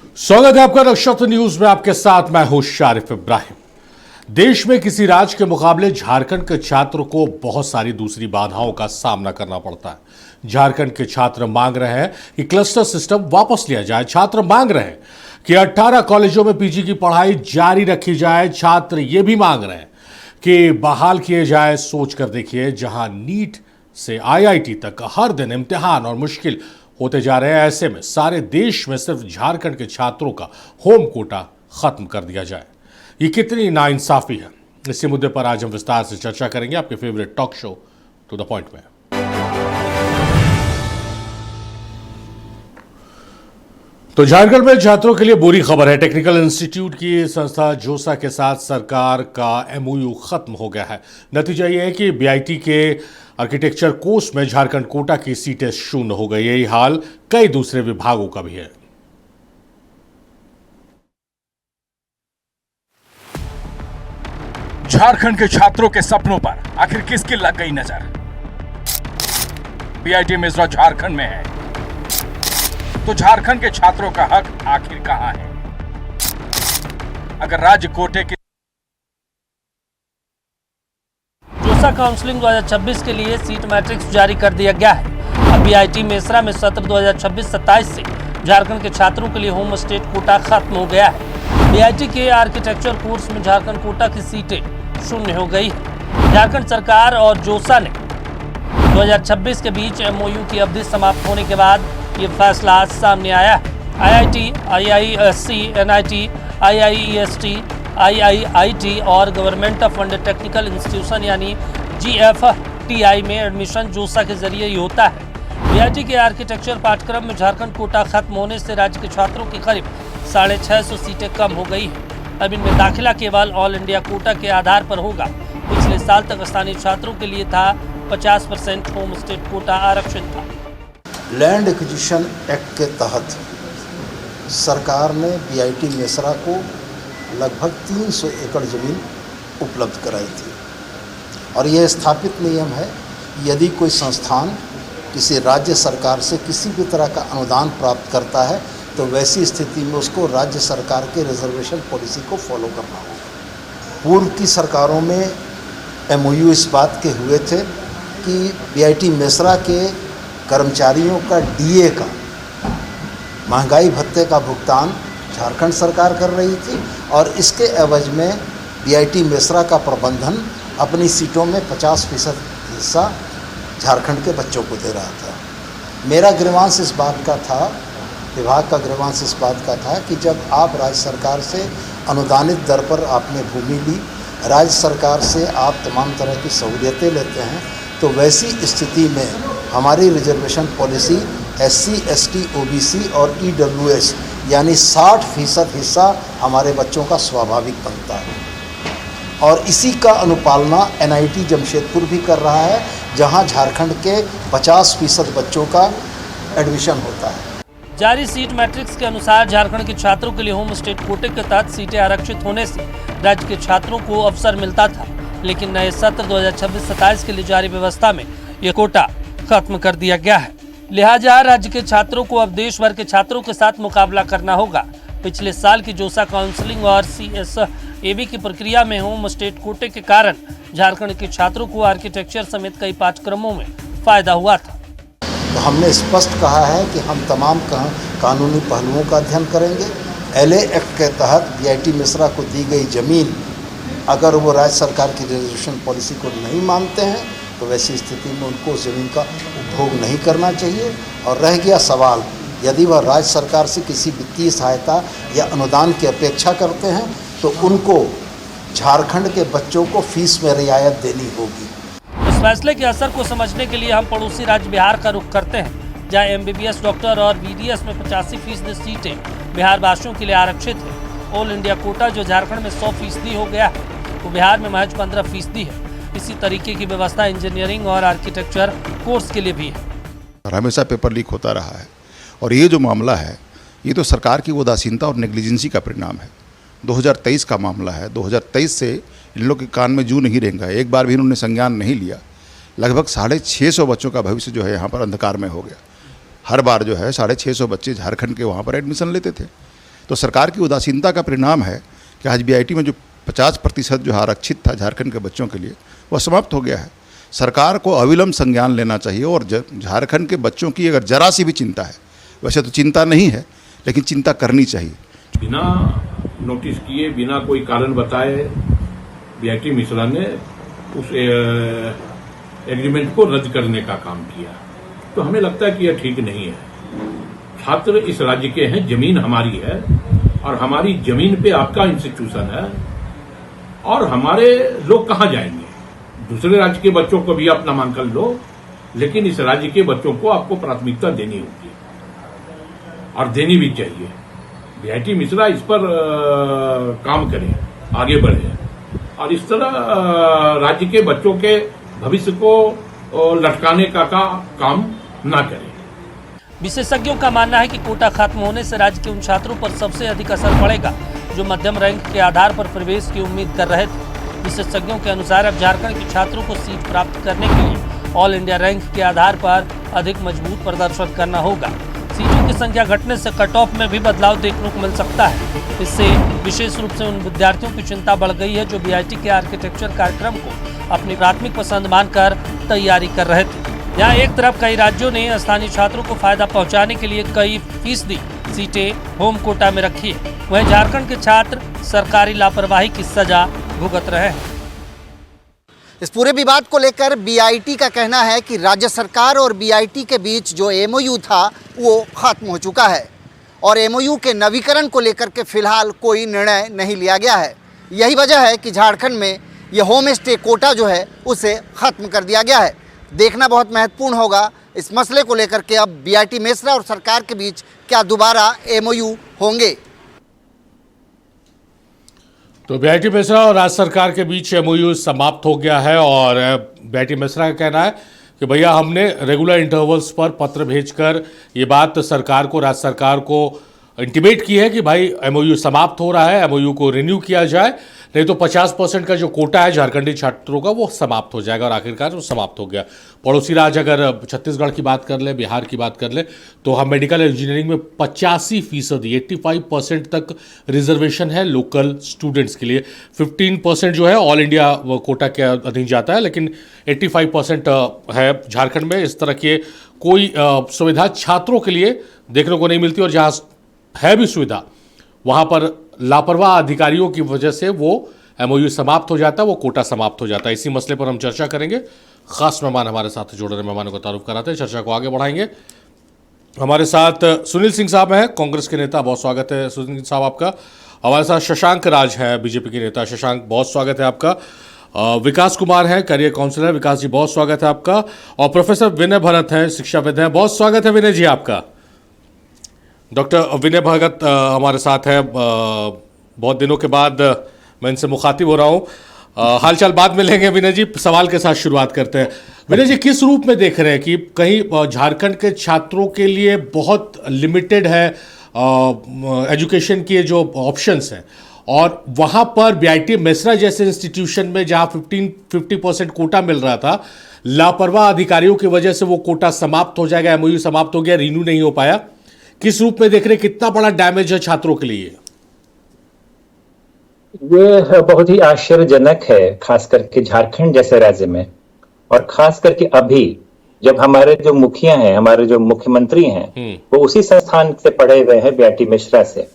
स्वागत है आपका नक्षत्र न्यूज में। आपके साथ मैं हूं शारिफ इब्राहिम। देश में किसी राज्य के मुकाबले झारखंड के छात्रों को बहुत सारी दूसरी बाधाओं का सामना करना पड़ता है। झारखंड के छात्र मांग रहे हैं कि क्लस्टर सिस्टम वापस लिया जाए। छात्र मांग रहे हैं कि 18 कॉलेजों में पीजी की पढ़ाई जारी रखी जाए। छात्र ये भी मांग रहे हैं कि बहाल किए जाए। सोच कर देखिए, जहां नीट से आईआईटी तक हर दिन इम्तिहान और मुश्किल होते जा रहे हैं, ऐसे में सारे देश में सिर्फ झारखंड के छात्रों का होम कोटा खत्म कर दिया जाए। ये कितनी नाइंसाफी है, इसी मुद्दे पर आज हम विस्तार से चर्चा करेंगे आपके favourite talk show to the point में। तो झारखंड में छात्रों के लिए बुरी खबर है। टेक्निकल इंस्टीट्यूट की संस्था जोसा के साथ सरकार का एमओयू खत्म हो गया है। नतीजा यह है कि बीआईटी के आर्किटेक्चर कोर्स में झारखंड कोटा की सीटें शून्य हो गई। यही हाल कई दूसरे विभागों का भी है। झारखंड के छात्रों के सपनों पर आखिर किसकी लग गई नजर? बीआईटी मिश्रा झारखंड में है, तो झारखंड के छात्रों का हक आखिर कहां है? अगर राज्य कोटे की जोसा काउंसलिंग 2026 के लिए सीट मैट्रिक्स जारी कर दिया गया है। अब बीआईटी मेसरा में सत्र 2026-27 से झारखंड के छात्रों के लिए होम स्टेट कोटा खत्म हो गया है। बीआईटी के आर्किटेक्चर कोर्स में झारखंड कोटा की सीटें शून्य हो गई है। झारखंड सरकार और जोसा ने 2026 के बीच एमओयू की अवधि समाप्त होने के बाद ये फैसला आज सामने आया है। IIT, IISC, NIT, IIEST, IIIT और government of fund technical institution यानी जीएफटीआई में एडमिशन जोसा के जरिए ही होता है। बीआईटी के आर्किटेक्चर पाठ्यक्रम में झारखंड कोटा खत्म होने से राज्य के छात्रों की करीब 650 सीटें कम हो गई हैं। अब इनमें दाखिला केवल ऑल इंडिया कोटा के आधार पर होगा। पिछले साल तक स्थानीय छात्रों के लिए था 50% होम स्टेट कोटा आरक्षित था। लैंड एक्विजिशन एक्ट के तहत सरकार ने बीआईटी मेसरा को लगभग 300 एकड़ ज़मीन उपलब्ध कराई थी और यह स्थापित नियम है, यदि कोई संस्थान किसी राज्य सरकार से किसी भी तरह का अनुदान प्राप्त करता है तो वैसी स्थिति में उसको राज्य सरकार के रिजर्वेशन पॉलिसी को फॉलो करना होगा। पूर्व की सरकारों में एमओयू इस बात के हुए थे कि बीआईटी मेसरा के कर्मचारियों का डीए का महंगाई भत्ते का भुगतान झारखंड सरकार कर रही थी और इसके एवज में बीआईटी मेसरा का प्रबंधन अपनी सीटों में 50% हिस्सा झारखंड के बच्चों को दे रहा था। मेरा ग्रीवांस इस बात का था, विभाग का ग्रीवांस इस बात का था कि जब आप राज्य सरकार से अनुदानित दर पर आपने भूमि ली, राज्य सरकार से आप तमाम तरह की सहूलियतें लेते हैं, तो वैसी स्थिति में हमारी reservation policy SC, ST, OBC और ईडब्ल्यूएस यानी 60% हिस्सा हमारे बच्चों का स्वाभाविक बनता है और इसी का अनुपालना एनआईटी जमशेदपुर भी कर रहा है, जहां झारखंड के 50% बच्चों का एडमिशन होता है। जारी सीट मैट्रिक्स के अनुसार झारखंड के छात्रों के लिए होम स्टेट कोटे के तहत सीटें आरक्षित होने से राज्य के छात्रों को अवसर मिलता था, लेकिन नए सत्र 2026-27 के लिए जारी व्यवस्था में यह कोटा खत्म कर दिया गया है। लिहाजा राज्य के छात्रों को अब देश भर के छात्रों के साथ मुकाबला करना होगा। पिछले साल की जोसा काउंसलिंग और सीएसएबी की प्रक्रिया में होम स्टेट कोटे के कारण झारखंड के छात्रों को आर्किटेक्चर समेत कई पाठ्यक्रमों में फायदा हुआ था। तो हमने स्पष्ट कहा है कि हम तमाम कानूनी पहलुओं का अध्ययन करेंगे। एलए एक्ट के तहत बीआईटी मेसरा को दी गई ज़मीन अगर वो राज्य सरकार की रिजर्वेशन पॉलिसी को नहीं मानते हैं तो वैसी स्थिति में उनको ज़मीन का उपभोग नहीं करना चाहिए। और रह गया सवाल, यदि वह राज्य सरकार से किसी वित्तीय सहायता या अनुदान की अपेक्षा करते हैं तो उनको झारखंड के बच्चों को फीस में रियायत देनी होगी। इस फैसले के असर को समझने के लिए हम पड़ोसी राज्य बिहार का रुख करते हैं, जहां एमबीबीएस डॉक्टर और बीडीएस में 85% सीटें बिहार वासियों के लिए आरक्षित है। ऑल इंडिया कोटा जो झारखंड में 100% हो गया है, वो बिहार में महज 15% है। इसी तरीके की व्यवस्था इंजीनियरिंग और आर्किटेक्चर कोर्स के लिए भी है। हमेशा पेपर लीक होता रहा है और ये जो मामला है ये तो सरकार की उदासीनता और नेग्लिजेंसी का परिणाम है। 2023 का मामला है, 2023 से इन लोग के कान में जू नहीं रेंगा, एक बार भी इन्होंने संज्ञान नहीं लिया। लगभग 650 बच्चों का भविष्य जो है यहाँ पर अंधकार में हो गया। हर बार जो है 650 बच्चे झारखंड के वहाँ पर एडमिशन लेते थे। तो सरकार की उदासीनता का परिणाम है कि आज बीआईटी में जो 50% जो आरक्षित था झारखंड के बच्चों के लिए वह समाप्त हो गया है। सरकार को अविलंब संज्ञान लेना चाहिए और झारखंड के बच्चों की अगर जरा सी भी चिंता है, वैसे तो चिंता नहीं है लेकिन चिंता करनी चाहिए। बिना नोटिस किए, बिना कोई कारण बताए बीआईटी मिश्रा ने उस एग्रीमेंट को रद्द करने का काम किया, तो हमें लगता है कि यह ठीक नहीं है। छात्र इस राज्य के हैं, जमीन हमारी है और हमारी जमीन पे आपका इंस्टीट्यूशन है और हमारे लोग कहाँ जाएंगे? दूसरे राज्य के बच्चों को भी आप नामांकन लो, लेकिन इस राज्य के बच्चों को आपको प्राथमिकता देनी होगी और देनी भी चाहिए। बीआईटी मिश्रा इस पर काम करें, आगे बढ़े और इस तरह राज्य के बच्चों के भविष्य को लटकाने का काम ना करें। विशेषज्ञों का मानना है कि कोटा खत्म होने से राज्य के उन छात्रों पर सबसे अधिक असर पड़ेगा जो मध्यम रैंक के आधार पर प्रवेश की उम्मीद कर रहे थे। विशेषज्ञों के अनुसार अब झारखंड के छात्रों को सीट प्राप्त करने के लिए ऑल इंडिया रैंक के आधार पर अधिक मजबूत प्रदर्शन करना होगा। सीटों की संख्या घटने से कट ऑफ में भी बदलाव देखने को मिल सकता है। इससे विशेष रूप से उन विद्यार्थियों की चिंता बढ़ गई है जो बीआईटी के आर्किटेक्चर कार्यक्रम को अपनी प्राथमिक पसंद मानकर तैयारी कर रहे थे। यहाँ एक तरफ कई राज्यों ने स्थानीय छात्रों को फायदा पहुंचाने के लिए कई फीसदी सीटें होम कोटा में रखी है, वहीं झारखंड के छात्र सरकारी लापरवाही की सजा भुगत रहे हैं। इस पूरे विवाद को लेकर बीआईटी का कहना है कि राज्य सरकार और बीआईटी के बीच जो एमओयू था वो खत्म हो चुका है और एमओयू के नवीकरण को लेकर के फिलहाल कोई निर्णय नहीं लिया गया है। यही वजह है कि झारखंड में ये होम स्टे कोटा जो है उसे खत्म कर दिया गया है। देखना बहुत महत्वपूर्ण होगा इस मसले को लेकर के अब बीआईटी मिश्रा और सरकार के बीच क्या दोबारा एमओयू होंगे। तो बीआईटी मिश्रा और राज्य सरकार के बीच एमओयू समाप्त हो गया है और बीआईटी मिश्रा का कहना है कि भैया हमने रेगुलर इंटरवल्स पर पत्र भेजकर ये बात सरकार को, राज्य सरकार को इंटीमेट की है कि भाई एमओयू समाप्त हो रहा है, एमओयू को रिन्यू किया जाए, नहीं तो 50% का जो कोटा है झारखंडी छात्रों का वो समाप्त हो जाएगा। और आखिरकार वो समाप्त हो गया। पड़ोसी राज्य अगर छत्तीसगढ़ की बात कर ले, बिहार की बात कर ले, तो हम मेडिकल इंजीनियरिंग में 85% 85% तक रिजर्वेशन है लोकल स्टूडेंट्स के लिए। 15% जो है ऑल इंडिया कोटा के अधीन जाता है, लेकिन 85% है झारखंड में। इस तरह की कोई सुविधा छात्रों के लिए देखने को नहीं मिलती और जहाँ है भी सुविधा वहाँ पर लापरवाह अधिकारियों की वजह से वो एमओयू समाप्त हो जाता है, वो कोटा समाप्त हो जाता है। इसी मसले पर हम चर्चा करेंगे। खास मेहमान हमारे साथ जुड़ रहे मेहमानों का तारुफ कराते हैं, चर्चा को आगे बढ़ाएंगे। हमारे साथ सुनील सिंह साहब हैं, कांग्रेस के नेता, बहुत स्वागत है सुनील साहब आपका। हमारे साथ शशांक राज हैं, बीजेपी के नेता। शशांक, बहुत स्वागत है आपका। विकास कुमार हैं, करियर काउंसलर। विकास जी, बहुत स्वागत है आपका। और प्रोफेसर विनय भगत हैं, शिक्षाविद हैं, बहुत स्वागत है विनय जी आपका। डॉक्टर विनय भगत हमारे साथ है, बहुत दिनों के बाद मैं इनसे मुखातिब हो रहा हूँ। हालचाल बाद में लेंगे। विनय जी, सवाल के साथ शुरुआत करते हैं। विनय जी, किस रूप में देख रहे हैं कि कहीं झारखंड के छात्रों के लिए बहुत लिमिटेड है एजुकेशन के जो ऑप्शंस हैं, और वहाँ पर बीआईटी मिश्रा जैसे इंस्टीट्यूशन में जहाँ 50% कोटा मिल रहा था, लापरवाह अधिकारियों की वजह से वो कोटा समाप्त हो जाएगा, एमओयू समाप्त हो गया, रिन्यू नहीं हो पाया। किस रूप में देख रहे, कितना बड़ा डैमेज है छात्रों के लिए? ये बहुत ही आश्चर्यजनक है, खास करके झारखंड जैसे राज्य में, और खास करके अभी जब हमारे जो मुखिया हैं, हमारे जो मुख्यमंत्री हैं, वो उसी संस्थान से पढ़े हुए हैं बीआईटी मिश्रा से।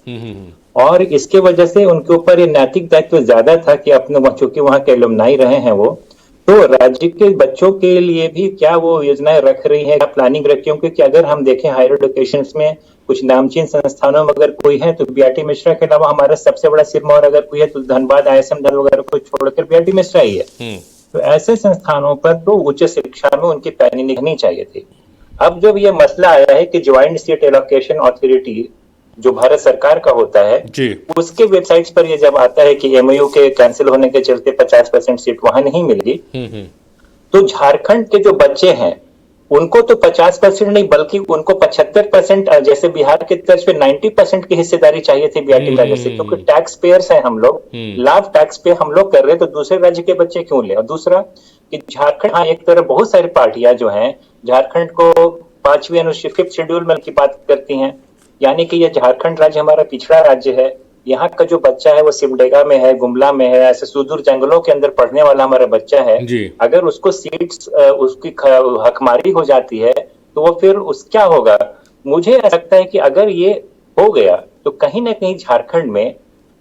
और इसके वजह से उनके ऊपर ये नैतिक दायित्व ज्यादा था कि अपने, चूंकि वहाँ के एलुमनाई रहे हैं वो, तो राज्य के बच्चों के लिए भी क्या वो योजनाएं रख रही है, क्या प्लानिंग रखी है? क्योंकि अगर हम देखें हायर एजुकेशन में कुछ नामचीन संस्थानों में अगर कोई है तो बीआईटी मिश्रा के अलावा हमारा सबसे बड़ा सिरमौर अगर कोई है तो धनबाद ISM दल वगैरह को छोड़कर बीआईटी मिश्रा ही है। तो ऐसे संस्थानों पर तो उच्च शिक्षा में उनकी पैनी निकलनी चाहिए थी। अब जब ये मसला आया है कि ज्वाइंट सीट एलोकेशन अथॉरिटी जो भारत सरकार का होता है जी, उसके वेबसाइट्स पर ये जब आता है कि एमओयू के कैंसिल होने के चलते 50% सीट वहां नहीं मिली, तो झारखंड के जो बच्चे हैं उनको तो 50% नहीं बल्कि उनको 75%, जैसे बिहार के तर्ज पे 90% की हिस्सेदारी चाहिए थी बीआईटी राज्य से, क्योंकि टैक्स पेयर्स हैं हम लोग, लाभ टैक्स पे हम लोग कर रहे हैं, तो दूसरे राज्य के बच्चे क्यों ले? और दूसरा कि झारखंड, हाँ, एक तरह बहुत सारी पार्टियां जो हैं झारखंड को 5वीं अनुसूची 5th शेड्यूल में की बात करती हैं, यानी कि ये झारखंड राज्य हमारा पिछड़ा राज्य है। यहाँ का जो बच्चा है वो सिमडेगा में है, गुमला में है, ऐसे सुदूर जंगलों के अंदर पढ़ने वाला हमारा बच्चा है। अगर उसको सीट्स उसकी हकमारी हो जाती है तो वो फिर क्या होगा? मुझे ऐसा लगता है कि अगर ये हो गया तो कहीं ना कहीं झारखंड में,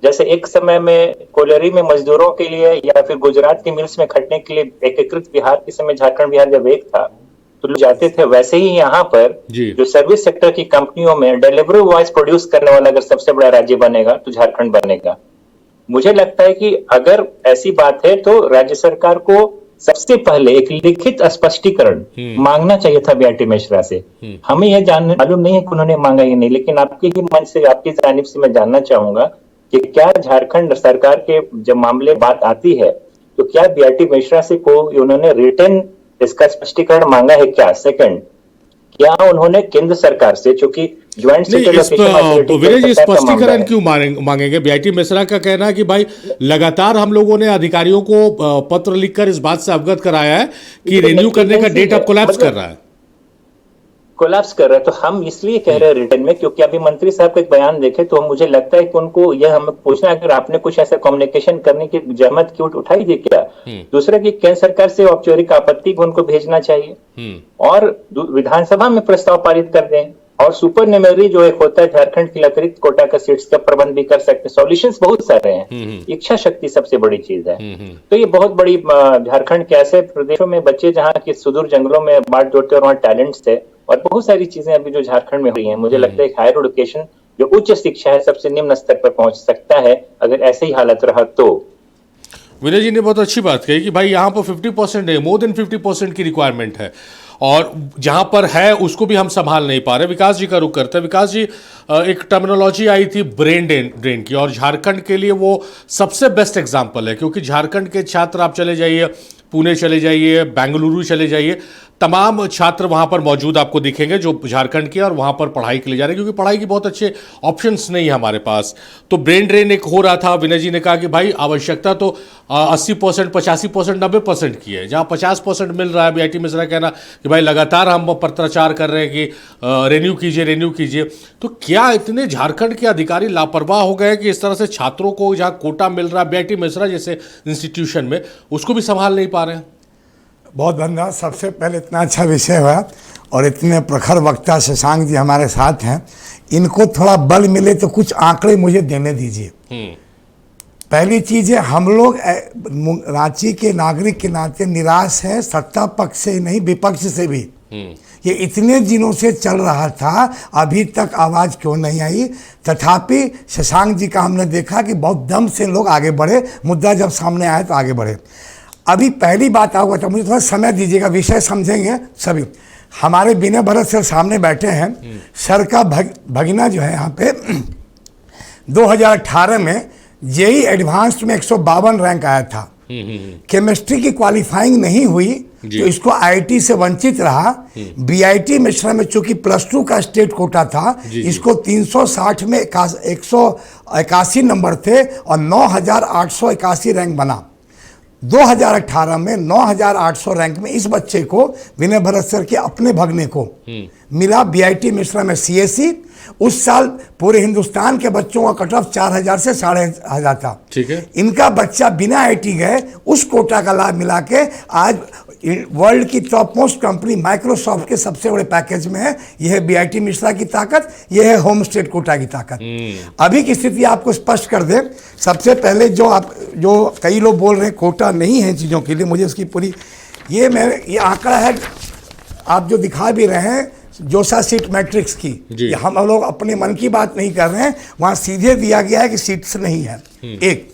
जैसे एक समय में कोयलरी में मजदूरों के लिए या फिर गुजरात के मिल्स में खटने के लिए एकीकृत बिहार के समय झारखंड बिहार जब एक था तो लोग जाते थे, वैसे ही यहाँ पर जो सर्विस सेक्टर की कंपनियों में डिलीवरी वॉइस प्रोड्यूस करने वाला अगर सबसे बड़ा राज्य बनेगा तो झारखंड बनेगा। मुझे लगता है कि अगर ऐसी बात है तो राज्य सरकार को सबसे पहले एक लिखित स्पष्टीकरण मांगना चाहिए था बीआईटी मिश्रा से। हमें यह जानने मालूम नहीं है कि उन्होंने मांगा ही नहीं, लेकिन आपके ही मन से, आपकी जानिब से मैं जानना चाहूंगा कि क्या झारखंड सरकार के जब मामले बात आती है तो क्या बीआईटी मिश्रा से को उन्होंने रिटर्न इसका स्पष्टीकरण मांगा है क्या? सेकंड, क्या उन्होंने केंद्र सरकार से, चूंकि ज्वाइंट स्पष्टीकरण क्यों मांगेंगे? बीआईटी मिश्रा का कहना है कि भाई लगातार हम लोगों ने अधिकारियों को पत्र लिखकर इस बात से अवगत कराया है कि रिन्यू करने का डेट अब कोलैप्स कर रहा है। कोलैप्स कर रहा है तो हम इसलिए कह रहे हैं रिटर्न में, क्योंकि अभी मंत्री साहब का एक बयान देखे तो मुझे लगता है कि उनको यह हमें पूछना है, अगर आपने कुछ ऐसा कम्युनिकेशन करने की जहमत क्यों उठाई थी क्या? दूसरा कि केंद्र सरकार से औपचारिक आपत्ति को उनको भेजना चाहिए और विधानसभा में प्रस्ताव पारित कर दें, और सुपर न्यूमेरी जो एक होता है झारखंड के अतिरिक्त कोटा का सीट्स का प्रबंध भी कर सकते हैं। सॉल्यूशंस बहुत सारे हैं, इच्छा शक्ति सबसे बड़ी चीज है। तो ये बहुत बड़ी, झारखंड के ऐसे प्रदेशों में बच्चे जहाँ की सुदूर जंगलों में बाढ़ जोड़ते और वहाँ टैलेंट्स है और बहुत सारी चीजें अभी जो झारखंड में हुई हैं। मुझे लगता है हायर एजुकेशन जो उच्च शिक्षा है सबसे निम्न स्तर पर पहुंच सकता है अगर ऐसे ही हालत रहा तो। विनय जी ने बहुत अच्छी बात कही कि भाई यहाँ पर 50% है, मोर देन 50% की रिक्वायरमेंट है और जहां पर है उसको भी हम संभाल नहीं पा रहे। विकास जी का रुख करते हैं। विकास जी, एक टर्मिनोलॉजी आई थी ब्रेन ड्रेन की, और झारखंड के लिए वो सबसे बेस्ट एग्जांपल है, क्योंकि झारखंड के छात्र, आप चले जाइए पुणे चले जाइए, बेंगलुरु चले जाइए, तमाम छात्र वहाँ पर मौजूद आपको दिखेंगे जो झारखंड के और वहाँ पर पढ़ाई के लिए जा रहे हैं, क्योंकि पढ़ाई के बहुत अच्छे ऑप्शंस नहीं है हमारे पास। तो ब्रेन ड्रेन एक हो रहा था। विनय जी ने कहा कि भाई आवश्यकता तो 80%, 85%, 90% की है। जहाँ 50% मिल रहा है, बीआईटी मिश्रा कहना कि भाई लगातार हम पत्राचार कर रहे हैं कि रेन्यू कीजिए। तो क्या इतने झारखंड के अधिकारी लापरवाह हो गए कि इस तरह से छात्रों को जहाँ कोटा मिल रहा है बीआईटी मिश्रा जैसे इंस्टीट्यूशन में, उसको भी संभाल नहीं पा रहे हैं? बहुत धन्यवाद। सबसे पहले इतना अच्छा विषय हुआ और इतने प्रखर वक्ता शशांक जी हमारे साथ हैं, इनको थोड़ा बल मिले तो कुछ आंकड़े मुझे देने दीजिए। पहली चीज है, हम लोग रांची के नागरिक के नाते निराश हैं, सत्ता पक्ष से नहीं विपक्ष से भी। ये इतने दिनों से चल रहा था, अभी तक आवाज क्यों नहीं आई? तथापि शशांक जी का हमने देखा कि बहुत दम से लोग आगे बढ़े, मुद्दा जब सामने आया तो आगे बढ़े। अभी पहली बात आऊँगा तो मुझे थोड़ा समय दीजिएगा, विषय समझेंगे सभी। हमारे विनय भरत सर सामने बैठे हैं। सर का भगीना जो है यहाँ पे 2018 में जेई एडवांस्ड में 152 रैंक आया था। केमिस्ट्री की क्वालिफाइंग नहीं हुई तो इसको आईआईटी से वंचित रहा। बीआईटी मिश्रा में चूंकि +2 का स्टेट कोटा था, इसको 360 में 181 नंबर थे और 9881 रैंक बना। 2018 में 9800 रैंक में इस बच्चे को, विनय भरत सर के अपने भगने को मिला बीआईटी मिश्रा में सीएससी। उस साल पूरे हिंदुस्तान के बच्चों का कट ऑफ 4000 से 1500 था। ठीक है। इनका बच्चा बिना आईटी गए उस कोटा का लाभ मिला के आज वर्ल्ड की टॉप मोस्ट कंपनी माइक्रोसॉफ्ट के सबसे बड़े पैकेज में है। यह है बीआईटी मिश्रा की ताकत, यह है होम स्टेट कोटा की ताकत। अभी की स्थिति आपको स्पष्ट कर दे। सबसे पहले जो कई लोग बोल रहे हैं कोटा नहीं है चीज़ों के लिए, मुझे उसकी पूरी ये आंकड़ा है आप जो दिखा भी रहे हैं जोसा सीट मैट्रिक्स की। हम लोग अपने मन की बात नहीं कर रहे हैं, वहाँ सीधे दिया गया है कि सीट्स नहीं है। एक,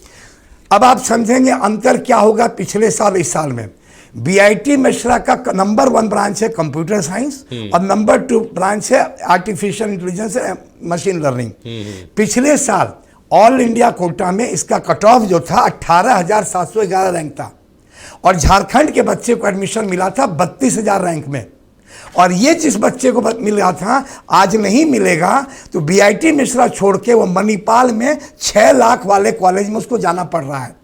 अब आप समझेंगे अंतर क्या होगा पिछले साल इस साल में। बीआईटी मिश्रा का नंबर 1 ब्रांच है कंप्यूटर साइंस और नंबर 2 ब्रांच है आर्टिफिशियल इंटेलिजेंस मशीन लर्निंग। पिछले साल ऑल इंडिया कोटा में इसका कट ऑफ जो था 18,711 रैंक था और झारखंड के बच्चे को एडमिशन मिला था 32,000 रैंक में। और ये जिस बच्चे को मिल रहा था आज नहीं मिलेगा तो बीआईटी मिश्रा छोड़ के वो मणिपाल में 6 लाख वाले कॉलेज में उसको जाना पड़ रहा है।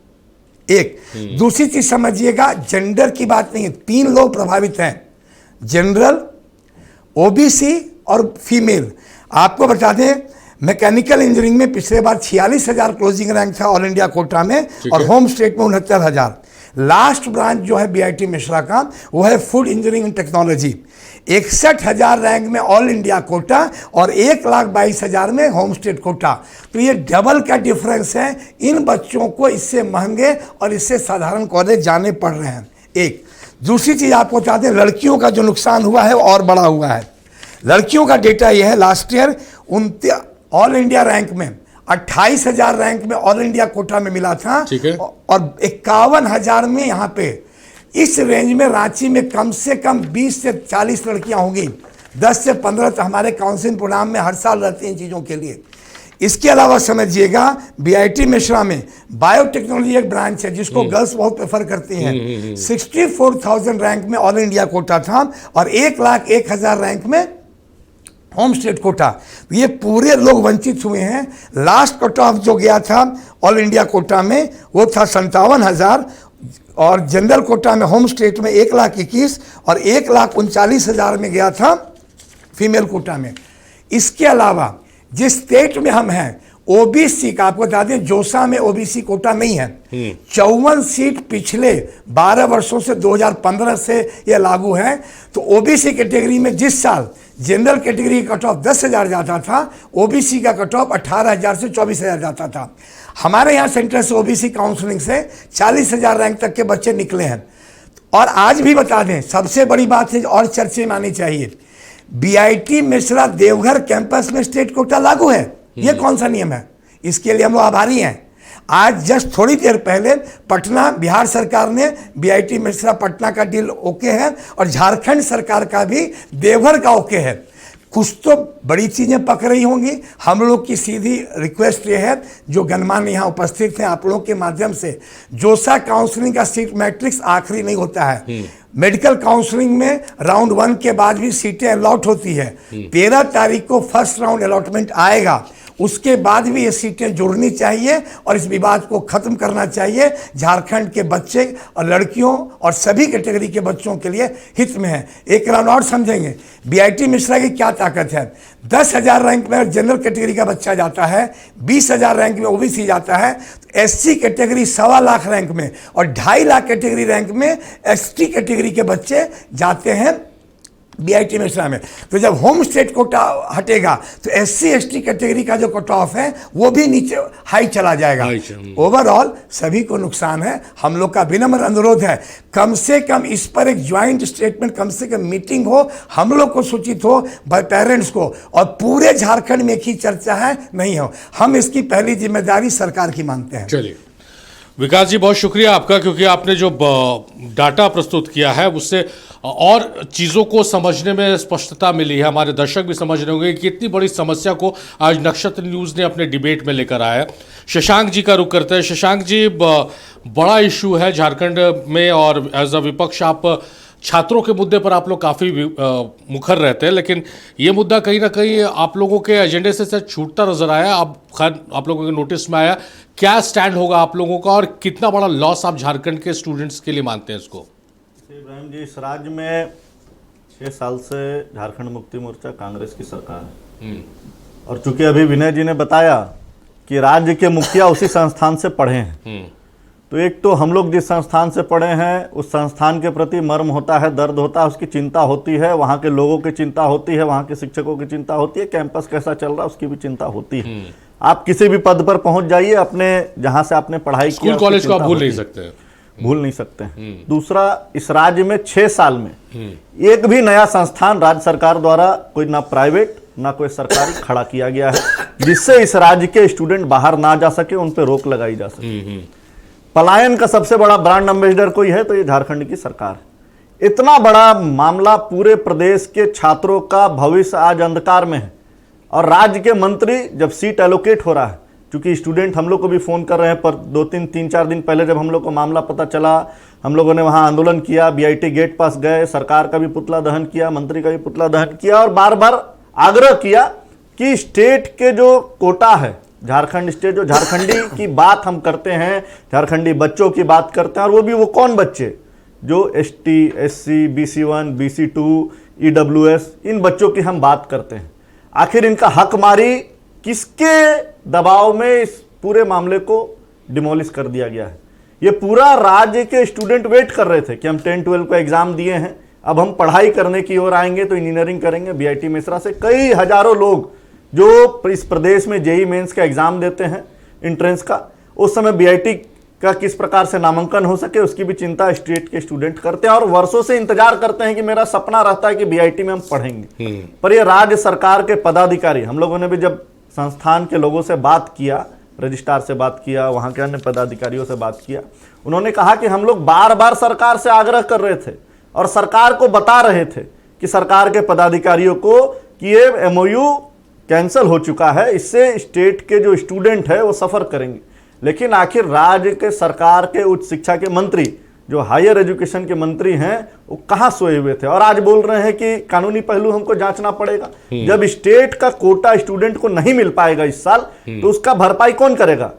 एक दूसरी चीज समझिएगा, जेंडर की बात नहीं है, 3 लोग प्रभावित हैं, जनरल, ओबीसी और फीमेल। आपको बता दें, मैकेनिकल इंजीनियरिंग में पिछले बार 46,000 क्लोजिंग रैंक था ऑल इंडिया कोटा में, और होम स्टेट में 69,000। लास्ट ब्रांच जो है बीआईटी मिश्रा का वो है food engineering and technology, 61,000 rank में ऑल इंडिया कोटा और 1,22,000 में होम स्टेट कोटा। तो ये डबल का डिफरेंस है। इन बच्चों को इससे महंगे और इससे साधारण कॉलेज जाने पड़ रहे हैं। एक दूसरी चीज़ आपको बता दें, लड़कियों का जो नुकसान हुआ है और बड़ा हुआ है। लड़कियों का डेटा यह है, last year all India rank में 28,000 रैंक में ऑल इंडिया कोटा में मिला था, और 51,000 में यहाँ पे। इस रेंज में रांची में कम से कम 20 से 40 लड़कियां होंगी, 10 से 15 तो हमारे काउंसिलिंग प्रोग्राम में हर साल रहती हैं इन चीज़ों के लिए। इसके अलावा समझिएगा, बीआईटी मिश्रा में बायोटेक्नोलॉजी एक ब्रांच है जिसको गर्ल्स बहुत प्रेफर करती हैं। 64,000 रैंक में ऑल इंडिया कोटा था और 1,01,000 रैंक में होम स्टेट कोटा। ये पूरे लोग वंचित हुए हैं। लास्ट कट ऑफ जो गया था ऑल इंडिया कोटा में वो था 57,000, और जनरल कोटा में होम स्टेट में 1,21,000 और 1,39,000 में गया था फीमेल कोटा में। इसके अलावा जिस स्टेट में हम हैं, ओबीसी का आपको बता दें, जोसा में ओबीसी कोटा नहीं है। 54 सीट पिछले 12 वर्षों से 2015 से ये लागू है। तो ओबीसी कैटेगरी में जिस साल जनरल कैटेगरी का कट ऑफ 10,000 जाता था, ओबीसी का कट ऑफ 18,000 से 24,000 जाता था। हमारे यहाँ सेंटर से ओबीसी काउंसलिंग से 40,000 रैंक तक के बच्चे निकले हैं। और आज भी बता दें, सबसे बड़ी बात है और चर्चे में आनी चाहिए, बीआईटी मिश्रा देवघर कैंपस में स्टेट कोटा लागू है। ये कौन सा नियम है? इसके लिए हम लोग आभारी हैं। आज जस्ट थोड़ी देर पहले पटना बिहार सरकार ने बीआईटी मिश्रा पटना का डील ओके है, और झारखंड सरकार का भी देवघर का ओके है। कुछ तो बड़ी चीज़ें पक रही होंगी। हम लोग की सीधी रिक्वेस्ट ये है, जो गणमान्य यहाँ उपस्थित हैं, आप लोगों के माध्यम से, जोसा काउंसलिंग का सीट मैट्रिक्स आखिरी नहीं होता है। मेडिकल काउंसलिंग में राउंड 1 के बाद भी सीटें अलॉट होती है। 13 तारीख को फर्स्ट राउंड अलॉटमेंट आएगा, उसके बाद भी ये सीटें जुड़नी चाहिए और इस विवाद को खत्म करना चाहिए। झारखंड के बच्चे और लड़कियों और सभी कैटेगरी के बच्चों के लिए हित में है। एक राउंड और समझेंगे, बीआईटी मिश्रा की क्या ताकत है। 10,000 रैंक में जनरल कैटेगरी का बच्चा जाता है, 20,000 रैंक में ओबीसी जाता है, तो एससी कैटेगरी 1.25 लाख रैंक में और 2.5 लाख कैटेगरी रैंक में एसटी कैटेगरी के बच्चे जाते हैं बीआईटी मिश्रा में। तो जब होम स्टेट कोटा हटेगा तो एससी एसटी कैटेगरी का जो कट ऑफ है वो भी नीचे हाई चला जाएगा। ओवरऑल सभी को नुकसान है। हम लोग का विनम्र अनुरोध है, कम से कम इस पर एक ज्वाइंट स्टेटमेंट, कम से कम मीटिंग हो, हम लोग को सूचित हो पेरेंट्स को, और पूरे झारखंड में एक ही चर्चा है, नहीं हो। हम इसकी पहली जिम्मेदारी सरकार की मानते हैं। चलिए विकास जी, बहुत शुक्रिया आपका, क्योंकि आपने जो डाटा प्रस्तुत किया है उससे और चीज़ों को समझने में स्पष्टता मिली है। हमारे दर्शक भी समझ रहे होंगे कि इतनी बड़ी समस्या को आज नक्षत्र न्यूज़ ने अपने डिबेट में लेकर आया। शशांक जी का रुख करते हैं। शशांक जी, बड़ा इशू है झारखंड में, और एज अ विपक्ष आप छात्रों के मुद्दे पर आप लोग काफ़ी मुखर रहते हैं, लेकिन ये मुद्दा कहीं ना कहीं आप लोगों के एजेंडे से छूटता नजर आया। अब खैर आप लोगों के नोटिस में आया, क्या स्टैंड होगा आप लोगों का और कितना बड़ा लॉस आप झारखंड के स्टूडेंट्स के लिए मानते हैं इसको? इब्राहिम जी, इस राज्य में 6 साल से झारखंड मुक्ति मोर्चा कांग्रेस की सरकार है, और चूंकि अभी विनय जी ने बताया कि राज्य के मुखिया उसी संस्थान से पढ़े हैं, तो एक तो हम लोग जिस संस्थान से पढ़े हैं उस संस्थान के प्रति मर्म होता है, दर्द होता है, उसकी चिंता होती है, वहाँ के लोगों की चिंता होती है, वहाँ के शिक्षकों की चिंता होती है, कैंपस कैसा चल रहा है उसकी भी चिंता होती है। आप किसी भी पद पर पहुंच जाइए, अपने जहाँ से आपने पढ़ाई स्कूल कॉलेज को आप भूल नहीं सकते, भूल नहीं सकते। दूसरा, इस राज्य में 6 साल में एक भी नया संस्थान राज्य सरकार द्वारा कोई ना प्राइवेट ना कोई सरकारी खड़ा किया गया है, जिससे इस राज्य के स्टूडेंट बाहर ना जा सके, उन पर रोक लगाई जा सके। पलायन का सबसे बड़ा ब्रांड एम्बेसडर कोई है तो ये झारखंड की सरकार है। इतना बड़ा मामला, पूरे प्रदेश के छात्रों का भविष्य आज अंधकार में है, और राज्य के मंत्री जब सीट एलोकेट हो रहा है, क्योंकि स्टूडेंट हम लोग को भी फ़ोन कर रहे हैं, पर 2-3-4 दिन पहले जब हम लोग को मामला पता चला, हम लोगों ने वहाँ आंदोलन किया, बीआईटी गेट पास गए, सरकार का भी पुतला दहन किया, मंत्री का भी पुतला दहन किया, और बार बार आग्रह किया कि स्टेट के जो कोटा है, झारखंड स्टेट, जो झारखंडी की बात हम करते हैं, झारखंडी बच्चों की बात करते हैं, और वो भी वो कौन बच्चे जो ST, SC, BC1, BC2, EWS, इन बच्चों की हम बात करते हैं। आखिर इनका हक मारी किसके दबाव में इस पूरे मामले को डिमोलिश कर दिया गया है? ये पूरा राज्य के स्टूडेंट वेट कर रहे थे कि हम 10-12 को एग्जाम दिए हैं, अब हम पढ़ाई करने की ओर आएंगे तो इंजीनियरिंग करेंगे। बीआईटी मेसरा से कई हजारों लोग जो इस प्रदेश में जेईई मेंस का एग्जाम देते हैं एंट्रेंस का, उस समय बीआईटी का किस प्रकार से नामांकन हो सके उसकी भी चिंता स्टेट के स्टूडेंट करते हैं और वर्षों से इंतजार करते हैं कि मेरा सपना रहता है कि बीआईटी में हम पढ़ेंगे। पर ये राज्य सरकार के पदाधिकारी, हम लोगों ने भी जब संस्थान के लोगों से बात किया, रजिस्ट्रार से बात किया, वहां के अन्य पदाधिकारियों से बात किया, उन्होंने कहा कि हम लोग बार बार सरकार से आग्रह कर रहे थे और सरकार को बता रहे थे कि सरकार के पदाधिकारियों को कि ये एमओयू कैंसिल हो चुका है, इससे स्टेट के जो स्टूडेंट है वो सफर करेंगे। लेकिन आखिर राज्य के सरकार के उच्च शिक्षा के मंत्री, जो हायर एजुकेशन के मंत्री हैं, वो कहां सोए हुए थे और आज बोल रहे हैं कि कानूनी पहलू हमको जांचना पड़ेगा। जब स्टेट का कोटा स्टूडेंट को नहीं मिल पाएगा इस साल, तो उसका भरपाई कौन करेगा?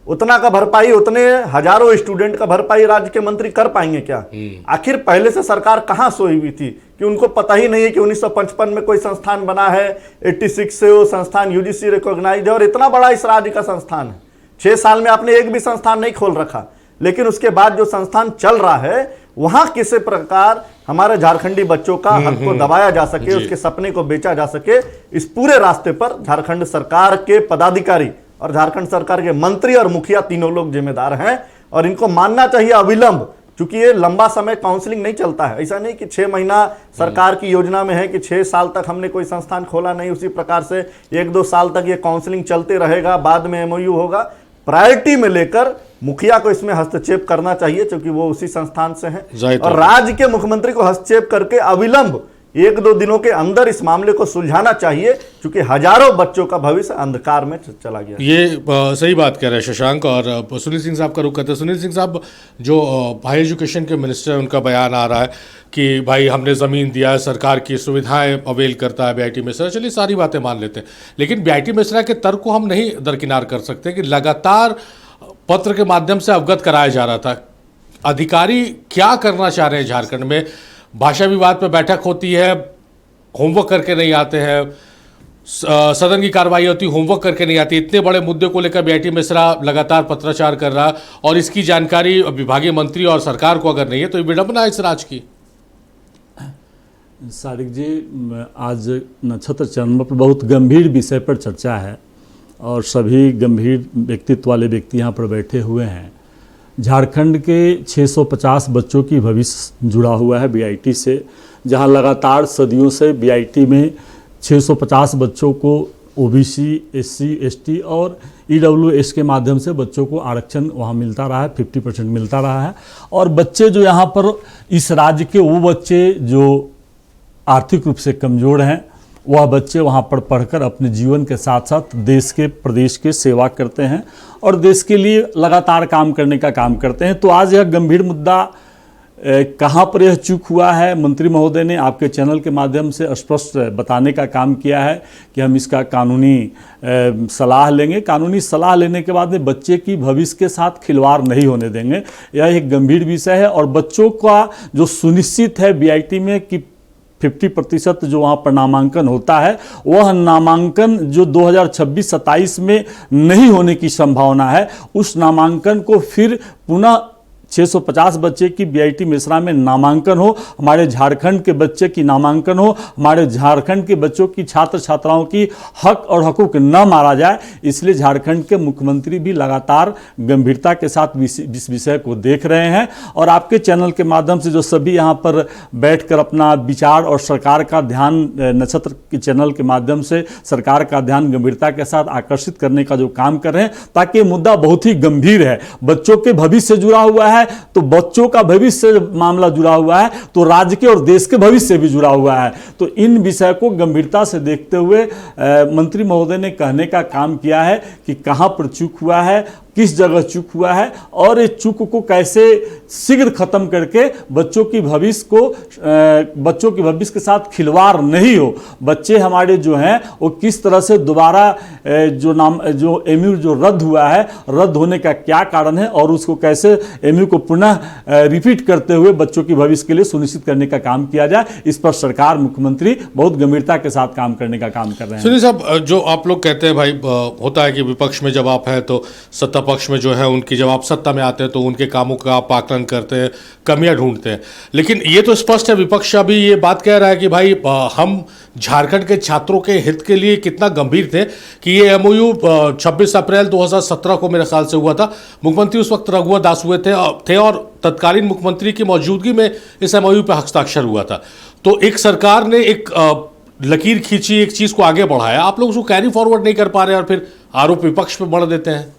उतना का भरपाई, उतने हजारों स्टूडेंट का भरपाई राज्य के मंत्री कर पाएंगे क्या? आखिर पहले से सरकार कहां सोई हुई थी कि उनको पता ही नहीं है कि 1955 में कोई संस्थान बना है, 86 से वो संस्थान यूजीसी रिकॉग्नाइज्ड है और इतना बड़ा इस राज्य का संस्थान है। 6 साल में आपने एक भी संस्थान नहीं खोल रखा, लेकिन उसके बाद जो संस्थान चल रहा है वहां किसी प्रकार हमारे झारखंडी बच्चों का हक को दबाया जा सके, उसके सपने को बेचा जा सके, इस पूरे रास्ते पर झारखंड सरकार के पदाधिकारी और झारखंड सरकार के मंत्री और मुखिया तीनों लोग जिम्मेदार हैं और इनको मानना चाहिए अविलंब, क्योंकि ये लंबा समय काउंसलिंग नहीं चलता है। ऐसा नहीं कि 6 महीना सरकार की योजना में है कि 6 साल तक हमने कोई संस्थान खोला नहीं, उसी प्रकार से 1-2 साल तक ये काउंसलिंग चलते रहेगा, बाद में एमओयू होगा। प्रायोरिटी में लेकर मुखिया को इसमें हस्तक्षेप करना चाहिए क्योंकि वो उसी संस्थान से हैं और राज्य के मुख्यमंत्री को हस्तक्षेप करके अविलंब 1-2 दिनों के अंदर इस मामले को सुलझाना चाहिए, क्योंकि हजारों बच्चों का भविष्य अंधकार में चला गया। ये सही बात कह रहे हैं शशांक। और सुनील सिंह साहब का रुख करते हैं। सुनील सिंह साहब, जो हाई एजुकेशन के मिनिस्टर, उनका बयान आ रहा है कि भाई हमने ज़मीन दिया है, सरकार की सुविधाएं अवेल करता है बीआईटी मेसरा। चलिए सारी बातें मान लेते हैं, लेकिन बीआईटी मेसरा के तर्क को हम नहीं दरकिनार कर सकते कि लगातार पत्र के माध्यम से अवगत कराया जा रहा था। अधिकारी क्या करना चाह रहे हैं झारखंड में? भाषा विवाद पर बैठक होती है, होमवर्क करके नहीं आते हैं, सदन की कार्रवाई होती, होमवर्क करके नहीं आती। इतने बड़े मुद्दे को लेकर बीआईटी मेसरा लगातार पत्राचार कर रहा और इसकी जानकारी विभागीय मंत्री और सरकार को अगर नहीं है तो ये विडंबना है इस राज्य की। सारिक जी, आज नक्षत्र चंद्रमा पर बहुत गंभीर विषय पर चर्चा है और सभी गंभीर व्यक्तित्व वाले व्यक्ति यहाँ पर बैठे हुए हैं। झारखंड के 650 बच्चों की भविष्य जुड़ा हुआ है बीआईटी से, जहाँ लगातार सदियों से बीआईटी में 650 बच्चों को ओबीसी, एससी, एसटी और ईडब्ल्यूएस के माध्यम से बच्चों को आरक्षण वहाँ मिलता रहा है, 50% मिलता रहा है। और बच्चे जो यहाँ पर इस राज्य के, वो बच्चे जो आर्थिक रूप से कमज़ोर हैं, वह बच्चे वहाँ पर पढ़कर अपने जीवन के साथ साथ देश के, प्रदेश के सेवा करते हैं और देश के लिए लगातार काम करने का काम करते हैं। तो आज यह गंभीर मुद्दा कहाँ पर यह चूक हुआ है, मंत्री महोदय ने आपके चैनल के माध्यम से स्पष्ट बताने का काम किया है कि हम इसका कानूनी सलाह लेंगे। कानूनी सलाह लेने के बाद में बच्चे की भविष्य के साथ खिलवाड़ नहीं होने देंगे। यह एक गंभीर विषय है और बच्चों का जो सुनिश्चित है बीआईटी में कि 50% जो वहाँ पर नामांकन होता है, वह नामांकन जो 2026-27 में नहीं होने की संभावना है, उस नामांकन को फिर पुनः 650 बच्चे की बीआईटी मेसरा में नामांकन हो, हमारे झारखंड के बच्चे की नामांकन हो, हमारे झारखंड के बच्चों की, छात्र छात्राओं की हक और हकूक न मारा जाए। इसलिए झारखंड के मुख्यमंत्री भी लगातार गंभीरता के साथ इस विषय को देख रहे हैं और आपके चैनल के माध्यम से जो सभी यहाँ पर बैठकर अपना विचार और सरकार का ध्यान, नक्षत्र के चैनल के माध्यम से सरकार का ध्यान गंभीरता के साथ आकर्षित करने का जो काम कर रहे हैं, ताकि ये मुद्दा बहुत ही गंभीर है, बच्चों के भविष्य से जुड़ा हुआ है, तो बच्चों का भविष्य से मामला जुड़ा हुआ है तो राज्य के और देश के भविष्य से भी जुड़ा हुआ है। तो इन विषय को गंभीरता से देखते हुए मंत्री महोदय ने कहने का काम किया है कि कहां पर चूक हुआ है, किस जगह चूक हुआ है और इस चूक को कैसे शीघ्र खत्म करके बच्चों की भविष्य के साथ खिलवाड़ नहीं हो। बच्चे हमारे जो हैं वो किस तरह से दोबारा जो एमयू जो रद्द हुआ है, रद्द होने का क्या कारण है और उसको कैसे एमयू को पुनः रिपीट करते हुए बच्चों की भविष्य के लिए सुनिश्चित करने का काम किया जाए, इस पर सरकार, मुख्यमंत्री बहुत गंभीरता के साथ काम करने का काम कर रहे हैं। सुनील साहब, जो आप लोग कहते हैं भाई, होता है कि विपक्ष में जब आप हैं तो सत्ता पक्ष में जो है उनकी, जब आप सत्ता में आते हैं तो उनके कामों का आप आकलन करते हैं, कमियां ढूंढते हैं, लेकिन ये तो स्पष्ट है विपक्ष अभी ये बात कह रहा है कि भाई हम झारखंड के छात्रों के हित के लिए कितना गंभीर थे कि ये एमओयू 26 अप्रैल 2017 को मेरे ख्याल से हुआ था। मुख्यमंत्री उस वक्त रघुवर दास हुए थे और तत्कालीन मुख्यमंत्री की मौजूदगी में इस एमओयू पर हस्ताक्षर हुआ था। तो एक सरकार ने एक लकीर खींची, एक चीज को आगे बढ़ाया, आप लोग उसको कैरी फॉरवर्ड नहीं कर पा रहे और फिर आरोप विपक्ष पे बढ़ देते हैं।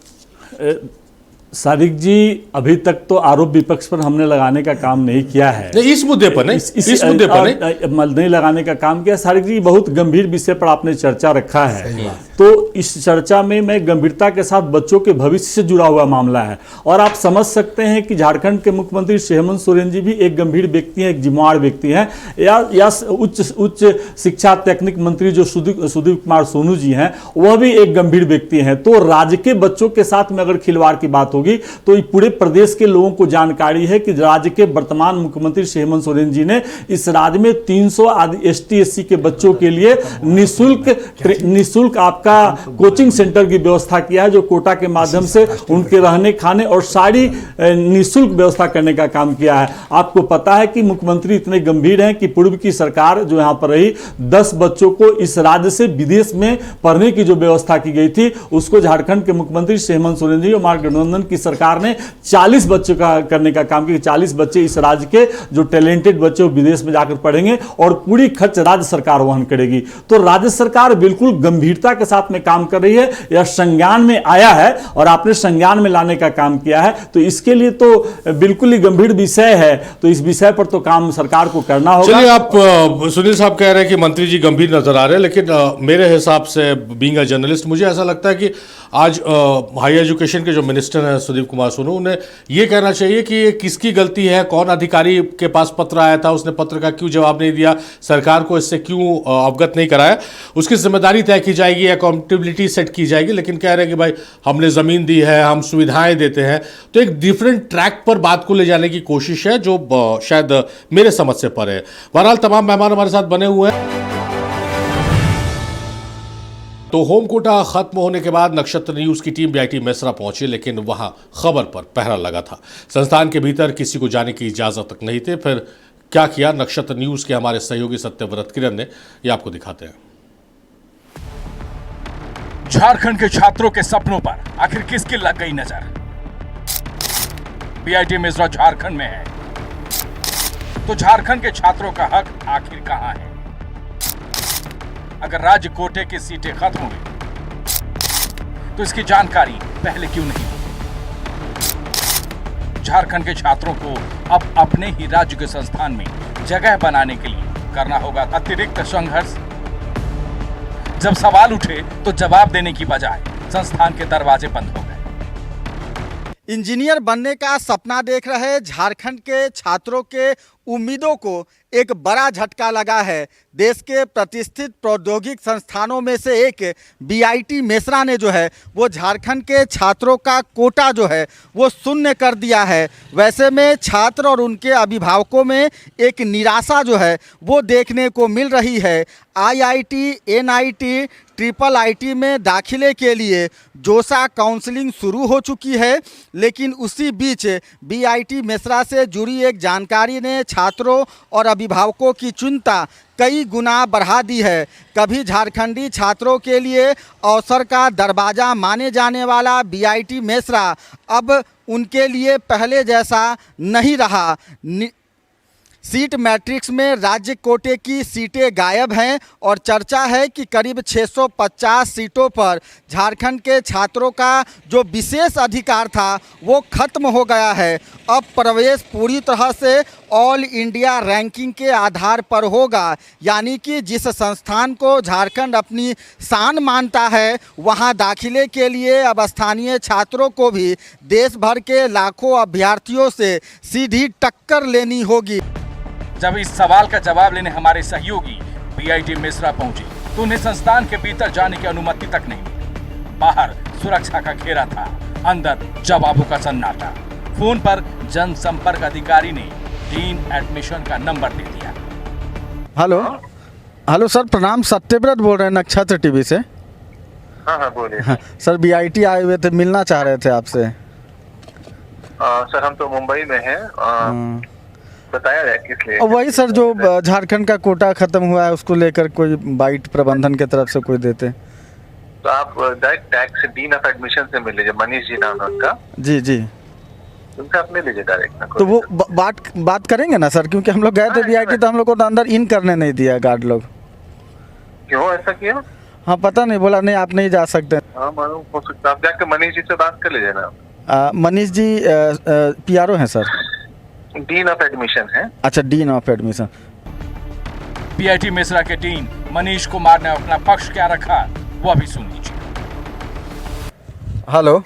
सादिक जी, अभी तक तो आरोप विपक्ष पर हमने लगाने का काम नहीं किया है। नहीं, इस मुद्दे पर नहीं, इस मुद्दे पर नहीं लगाने का काम किया। सादिक जी, बहुत गंभीर विषय पर आपने चर्चा रखा है, तो इस चर्चा में मैं गंभीरता के साथ बच्चों के भविष्य से जुड़ा हुआ मामला है और आप समझ सकते हैं कि झारखंड के मुख्यमंत्री श्री हेमंत सोरेन जी भी एक गंभीर व्यक्ति हैं, एक जिम्मेवार व्यक्ति हैं, या उच्च शिक्षा तकनीक मंत्री जो सुदीप कुमार सोनू जी हैं, वह भी एक गंभीर व्यक्ति हैं। तो राज्य के बच्चों के साथ में अगर खिलवाड़ की बात होगी तो पूरे प्रदेश के लोगों को जानकारी है कि राज्य के वर्तमान मुख्यमंत्री श्री हेमंत सोरेन जी ने इस राज्य में 300 एसटी एससी के बच्चों के लिए निःशुल्क आपका कोचिंग सेंटर की व्यवस्था किया है, जो कोटा के माध्यम से उनके रहने खाने और सारी निःशुल्क व्यवस्था करने का काम किया है। आपको पता है कि मुख्यमंत्री इतने गंभीर हैं कि पूर्व की सरकार जो यहां पर रही, 10 बच्चों को इस राज्य से विदेश में पढ़ने की जो व्यवस्था की गई थी, उसको झारखंड के मुख्यमंत्री श्री हेमंत सोरेन जी और महागठबंधन की सरकार ने 40 बच्चों का करने का काम किया। 40 बच्चे इस राज्य के जो टैलेंटेड बच्चे विदेश में जाकर पढ़ेंगे और पूरी खर्च राज्य सरकार वहन करेगी। तो राज्य सरकार बिल्कुल गंभीरता के साथ में काम कर रही है, यह संज्ञान में आया है और आपने संज्ञान में लाने का काम किया है, तो इसके लिए तो बिल्कुल ही गंभीर विषय है, तो इस विषय पर तो काम सरकार को करना होगा। चलिए, आप सुनील साहब कह रहे हैं कि मंत्री जी गंभीर नजर आ रहे हैं, लेकिन मेरे हिसाब से बीइंग अ जर्नलिस्ट मुझे ऐसा लगता है कि आज हाई एजुकेशन के जो मिनिस्टर हैं सुदीप कुमार सोनू, उन्हें यह कहना चाहिए कि ये किसकी गलती है, कौन अधिकारी के पास पत्र आया था, उसने पत्र का क्यों जवाब नहीं दिया, सरकार को इससे क्यों अवगत नहीं कराया, उसकी जिम्मेदारी तय की जाएगी, अकाउंटेबिलिटी सेट की जाएगी। लेकिन कह रहे हैं कि भाई हमने जमीन दी है, हम सुविधाएं देते हैं, तो एक डिफरेंट ट्रैक पर बात को ले जाने की कोशिश है जो शायद मेरे समझ से परे है। बहरहाल तमाम मेहमान हमारे साथ बने हुए हैं। तो होम कोटा खत्म होने के बाद नक्षत्र न्यूज की टीम बीआईटी मेसरा पहुंची, लेकिन वहां खबर पर पहरा लगा था। संस्थान के भीतर किसी को जाने की इजाजत तक नहीं थी। फिर क्या किया नक्षत्र न्यूज के हमारे सहयोगी सत्यव्रत किरण ने, ये आपको दिखाते हैं। झारखंड के छात्रों के सपनों पर आखिर किसकी लग गई नजर? बीआईटी मेसरा झारखंड में है, तो झारखंड के छात्रों का हक आखिर कहां है? अगर राज्य कोटे की सीटें खत्म हुई तो इसकी जानकारी पहले क्यों नहीं? झारखंड के छात्रों को अब अपने ही राज्य के संस्थान में जगह बनाने के लिए करना होगा अतिरिक्त संघर्ष। जब सवाल उठे तो जवाब देने की बजाय संस्थान के दरवाजे बंद हो गए। इंजीनियर बनने का सपना देख रहे झारखंड के छात्रों के उम्मीदों को एक बड़ा झटका लगा है। देश के प्रतिष्ठित प्रौद्योगिक संस्थानों में से एक बीआईटी मेसरा ने जो है वो झारखंड के छात्रों का कोटा जो है वो शून्य कर दिया है। वैसे में छात्र और उनके अभिभावकों में एक निराशा जो है वो देखने को मिल रही है। आईआईटी, एनआईटी, ट्रिपल आईटी में दाखिले के लिए जोसा काउंसलिंग शुरू हो चुकी है, लेकिन उसी बीच बीआईटी मेसरा से जुड़ी एक जानकारी ने छात्रों और अभिभावकों की चिंता कई गुना बढ़ा दी है। कभी झारखंडी छात्रों के लिए अवसर का दरवाज़ा माने जाने वाला बीआईटी मेसरा अब उनके लिए पहले जैसा नहीं रहा। सीट मैट्रिक्स में राज्य कोटे की सीटें गायब हैं और चर्चा है कि करीब 650 सीटों पर झारखंड के छात्रों का जो विशेष अधिकार था वो खत्म हो गया है। अब प्रवेश पूरी तरह से ऑल इंडिया रैंकिंग के आधार पर होगा, यानी कि जिस संस्थान को झारखंड अपनी शान मानता है वहां दाखिले के लिए अब स्थानीय छात्रों को भी देश भर के लाखों अभ्यर्थियों से सीधी टक्कर लेनी होगी। जब इस सवाल का जवाब लेने हमारे सहयोगी बीआईटी मेसरा पहुंचे तो उन्हें संस्थान के भीतर जाने की अनुमति तक नहीं मिली। बाहर सुरक्षा का घेरा था, अंदर जवाबों का सन्नाटा। फोन पर जनसंपर्क अधिकारी ने डीन एडमिशन का नंबर दे दिया। हेलो सर, प्रणाम। सत्यव्रत बोल रहे हैं नक्षत्र टीवी से। हाँ बोलिए। हाँ, सर बीआईटी आए हुए थे, मिलना चाह रहे थे आपसे। सर हम तो मुंबई में हैं। बताया जाए किस लिए? वही सर, जो झारखंड का कोटा खत्म हुआ है उसको लेकर कोई बाइट प्रबंधन की तरफ से कोई देते। तो आप direct tax dean of admission से मिल लीजिए, मनीष जी नाम है उनका। जी उनसे आप मिल लीजिए डायरेक्ट। तो वो बात करेंगे ना सर, क्योंकि हम लोग गए थे बीआईटी तो हम लोग को तो अंदर इन करने नहीं दिया गार्ड लोग। क्यों ऐसा किया? हाँ पता नहीं, बोला नहीं आप नहीं जा सकते। हाँ मालूम हो सकता, आप जाके मनीष जी से बात कर लीजिए ना। मनीष जी पीआरओ हैं सर? डीन ऑफ एडमिशन है। अच्छा, dean of admission. BIT Mesra के डीन मनीष कुमार ने अपना पक्ष क्या रखा वो अभी सुन लीजिए। हेलो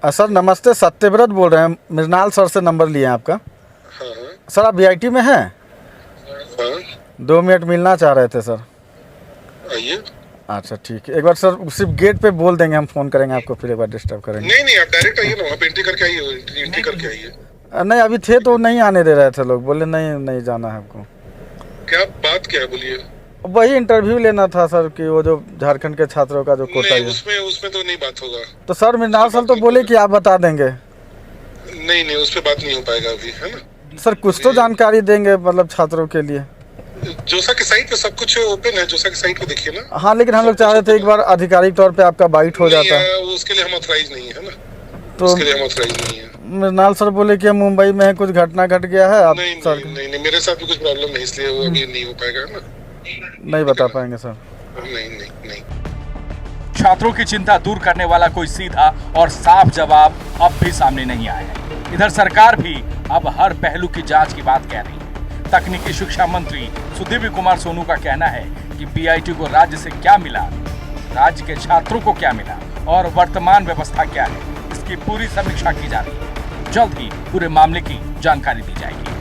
सर, नमस्ते। सत्यव्रत बोल रहे हैं, मृणाल सर से नंबर लिए आपका। सर आप बीआईटी में हैं? 2 मिनट मिलना चाह रहे थे सर। आइए। अच्छा ठीक है, एक बार सर सिर्फ गेट पे बोल देंगे, हम फोन करेंगे आपको, फिर एक बार डिस्टर्ब करेंगे। नहीं आप डायरेक्ट आइए ना, आप एंट्री करके आइए, एंट्री करके आइए। नहीं अभी थे तो नहीं आने दे रहे थे लोग, बोले नहीं जाना है आपको। क्या बात क्या है, बोलिए। वही इंटरव्यू लेना था सर कि वो जो झारखंड के छात्रों का जो कोटा है उसमें तो नहीं बात होगा। तो सर मृणाल सर तो बोले कि आप बता देंगे। नहीं उस पर बात नहीं हो पाएगा अभी, है ना। सर कुछ तो जानकारी देंगे मतलब छात्रों के लिए। जोसा के साइट पे सब कुछ ओपन है, जोसा के साइट पे देखिए ना। हाँ लेकिन हम लोग चाह रहे थे एक बार आधिकारिक तौर पे आपका बाइट हो जाता है। उसके लिए हम ऑथराइज नहीं है ना, तो उसके लिए हम ऑथराइज नहीं है। मृणाल सर बोले कि मुंबई में कुछ घटना घट गया है। आप नहीं मेरे साथ भी कुछ प्रॉब्लम नहीं, इसलिए वो अभी नहीं हो पाएगा ना। नहीं बता पाएंगे सर। नहीं। छात्रों की चिंता दूर करने वाला कोई सीधा और साफ जवाब अब भी सामने नहीं आया है। इधर सरकार भी अब हर पहलू की जांच की बात कह रही है। तकनीकी शिक्षा मंत्री सुदीव्य कुमार सोनू का कहना है कि बीआईटी को राज्य से क्या मिला, राज्य के छात्रों को क्या मिला और वर्तमान व्यवस्था क्या है, इसकी पूरी समीक्षा की जा रही है। जल्द ही पूरे मामले की जानकारी दी जाएगी।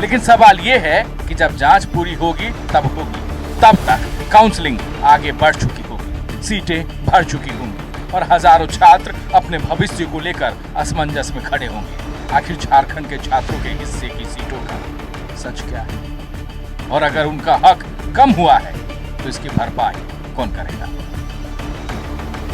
लेकिन सवाल यह है कि जब जांच पूरी होगी तब तक काउंसलिंग आगे बढ़ चुकी होगी, सीटें भर चुकी होंगी और हजारों छात्र अपने भविष्य को लेकर असमंजस में खड़े होंगे। आखिर झारखंड के छात्रों के हिस्से की सीटों का सच क्या है, और अगर उनका हक कम हुआ है तो इसकी भरपाई कौन करेगा?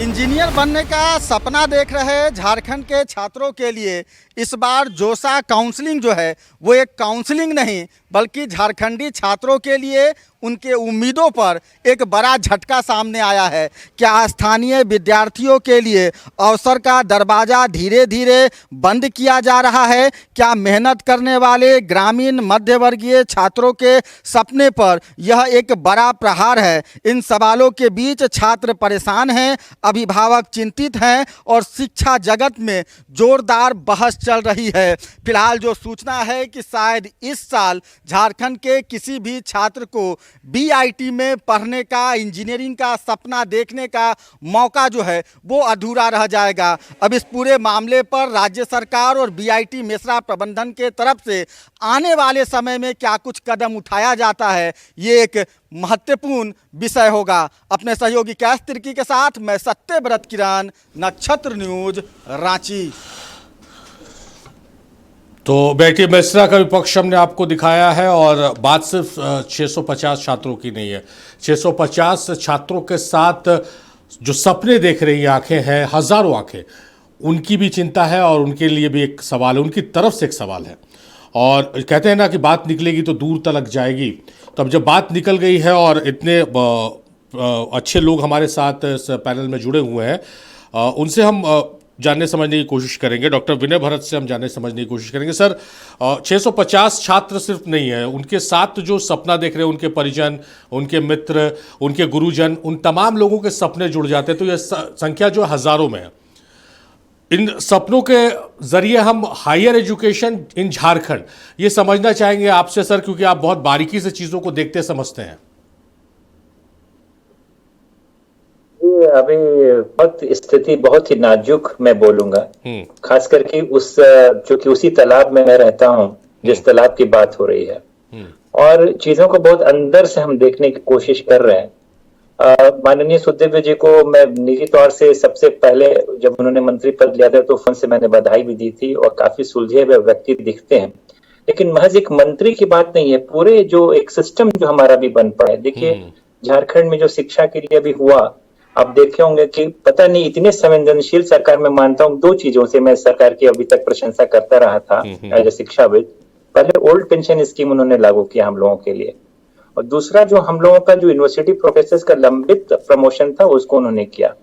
इंजीनियर बनने का सपना देख रहे झारखंड के छात्रों के लिए इस बार जोसा काउंसलिंग जो है वो एक काउंसलिंग नहीं बल्कि झारखंडी छात्रों के लिए उनके उम्मीदों पर एक बड़ा झटका सामने आया है। क्या स्थानीय विद्यार्थियों के लिए अवसर का दरवाज़ा धीरे धीरे बंद किया जा रहा है? क्या मेहनत करने वाले ग्रामीण मध्यवर्गीय छात्रों के सपने पर यह एक बड़ा प्रहार है? इन सवालों के बीच छात्र परेशान हैं, अभिभावक चिंतित हैं और शिक्षा जगत में जोरदार बहस चल रही है। फिलहाल जो सूचना है कि शायद इस साल झारखंड के किसी भी छात्र को बीआईटी में पढ़ने का, इंजीनियरिंग का सपना देखने का मौका जो है वो अधूरा रह जाएगा। अब इस पूरे मामले पर राज्य सरकार और बीआईटी मेसरा प्रबंधन के तरफ से आने वाले समय में क्या कुछ कदम उठाया जाता है, ये एक महत्वपूर्ण विषय होगा। अपने सहयोगी कैश तिर्की के साथ मैं सत्यव्रत किरण, नक्षत्र न्यूज, रांची। तो बीआईटी मेसरा का विपक्ष हमने आपको दिखाया है और बात सिर्फ 650 छात्रों की नहीं है। 650 छात्रों के साथ जो सपने देख रही आंखें हैं, हजारों आंखें, उनकी भी चिंता है और उनके लिए भी एक सवाल है, उनकी तरफ से एक सवाल है। और कहते हैं ना कि बात निकलेगी तो दूर तलक जाएगी। तो अब जब बात निकल गई है और इतने अच्छे लोग हमारे साथ इस पैनल में जुड़े हुए हैं, उनसे हम जानने समझने की कोशिश करेंगे। डॉक्टर विनय भरत से हम जानने समझने की कोशिश करेंगे। सर, 650 छात्र सिर्फ नहीं है, उनके साथ जो सपना देख रहे हैं, उनके परिजन, उनके मित्र, उनके गुरुजन, उन तमाम लोगों के सपने जुड़ जाते हैं, तो यह संख्या जो हजारों में है। इन सपनों के जरिए हम हायर एजुकेशन इन झारखंड, ये समझना चाहेंगे आपसे सर, क्योंकि आप बहुत बारीकी से चीजों को देखते समझते हैं। अभी बहुत स्थिति बहुत ही नाजुक मैं बोलूंगा, खास करके उस जो कि उसी तालाब में मैं रहता हूं जिस तालाब की बात हो रही है, और चीजों को बहुत अंदर से हम देखने की कोशिश कर रहे हैं। माननीय सुखदेव जी को मैं निजी तौर से सबसे पहले जब उन्होंने मंत्री पद लिया था तो फोन से मैंने बधाई भी दी थी, और काफी सुलझे हुए व्यक्ति दिखते हैं। लेकिन महज एक मंत्री की बात नहीं है, पूरे जो एक सिस्टम जो हमारा भी बन पड़ा है। देखिए झारखंड में जो शिक्षा के लिए अभी हुआ, आप देखे होंगे कि पता नहीं इतने संवेदनशील सरकार में मानता हूँ, दो चीजों से मैं सरकार की अभी तक प्रशंसा करता रहा था एज ए शिक्षाविद। पहले ओल्ड पेंशन स्कीम उन्होंने लागू किया हम लोगों के लिए, और दूसरा जो हम लोगों का जो यूनिवर्सिटी प्रोफेसर का लंबित प्रमोशन था उसको उन्होंने किया।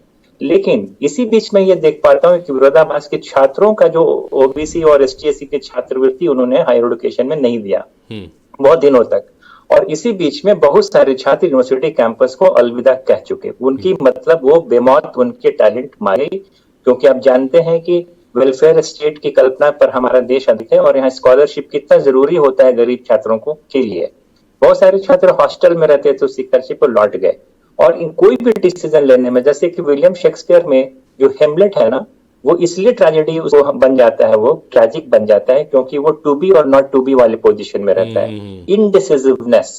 लेकिन इसी बीच में ये देख पाता हूँ कि विरोधाभास के छात्रों का जो ओबीसी और एसटी/एससी के छात्रवृत्ति उन्होंने हायर एजुकेशन में नहीं दिया बहुत दिनों तक, और इसी बीच में बहुत सारे छात्र यूनिवर्सिटी कैंपस को अलविदा कह चुके। उनकी मतलब वो बेमौत उनके टैलेंट मारे, क्योंकि आप जानते हैं कि वेलफेयर स्टेट की कल्पना पर हमारा देश अधिक है, और यहाँ स्कॉलरशिप कितना जरूरी होता है गरीब छात्रों को के लिए। बहुत सारे छात्र हॉस्टल में रहते तो स्कॉलरशिप पर लौट गए, और इन कोई भी डिसीजन लेने में, जैसे कि विलियम शेक्सपियर में जो हेमलेट है ना, वो इसलिए ट्रेजेडी उसको बन जाता है, वो ट्रेजिक बन जाता है क्योंकि वो टू बी और नॉट टू बी वाले पोजीशन में रहता है। इनडिसिसिवनेस,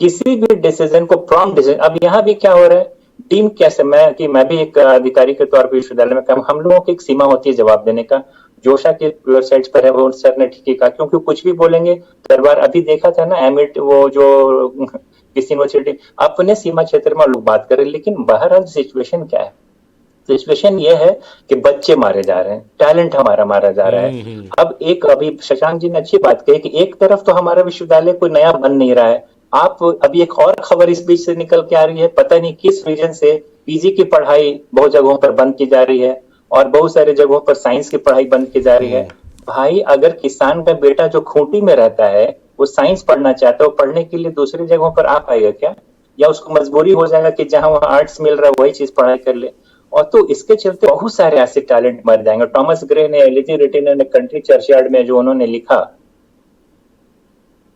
किसी भी डिसीजन को प्रॉम्प्ट डिसीजन। अब यहाँ भी क्या हो रहा है, टीम कैसे, मैं भी एक अधिकारी के तौर पर विश्वविद्यालय में काम, हम लोगों की एक सीमा होती है जवाब देने का। जोशा के वेबसाइट पर है, वो सर ने ठीक ही कहा, क्योंकि कुछ भी बोलेंगे दरबार। अभी देखा था ना एमिट, वो जो किसी यूनिवर्सिटी अपने सीमा क्षेत्र में लोग बात करें, लेकिन बहरहाल सिचुएशन क्या है? सिचुएशन ये है कि बच्चे मारे जा रहे हैं, टैलेंट हमारा मारा जा रहा है। अब अभी शशांक जी ने अच्छी बात कही कि एक तरफ तो हमारा विश्वविद्यालय कोई नया बन नहीं रहा है। आप अभी एक और खबर इस बीच से निकल के आ रही है, पता नहीं किस रीजन से पीजी की पढ़ाई बहुत जगहों पर बंद की जा रही है, और बहुत सारे जगहों पर साइंस की पढ़ाई बंद की जा रही है। भाई, अगर किसान का बेटा जो खूंटी में रहता है वो साइंस पढ़ना चाहता है, पढ़ने के लिए दूसरी जगहों पर आ पाएगा क्या? या उसको मजबूरी हो जाएगा कि जहां वहां आर्ट्स मिल रहा है वही चीज पढ़ाई कर ले? और तो इसके चलते बहुत सारे ऐसे टैलेंट मर जाएंगे। टॉमस ग्रे ने, एलिजी रिटिनर ने कंट्री चर्चयार्ड में जो उन्होंने लिखा,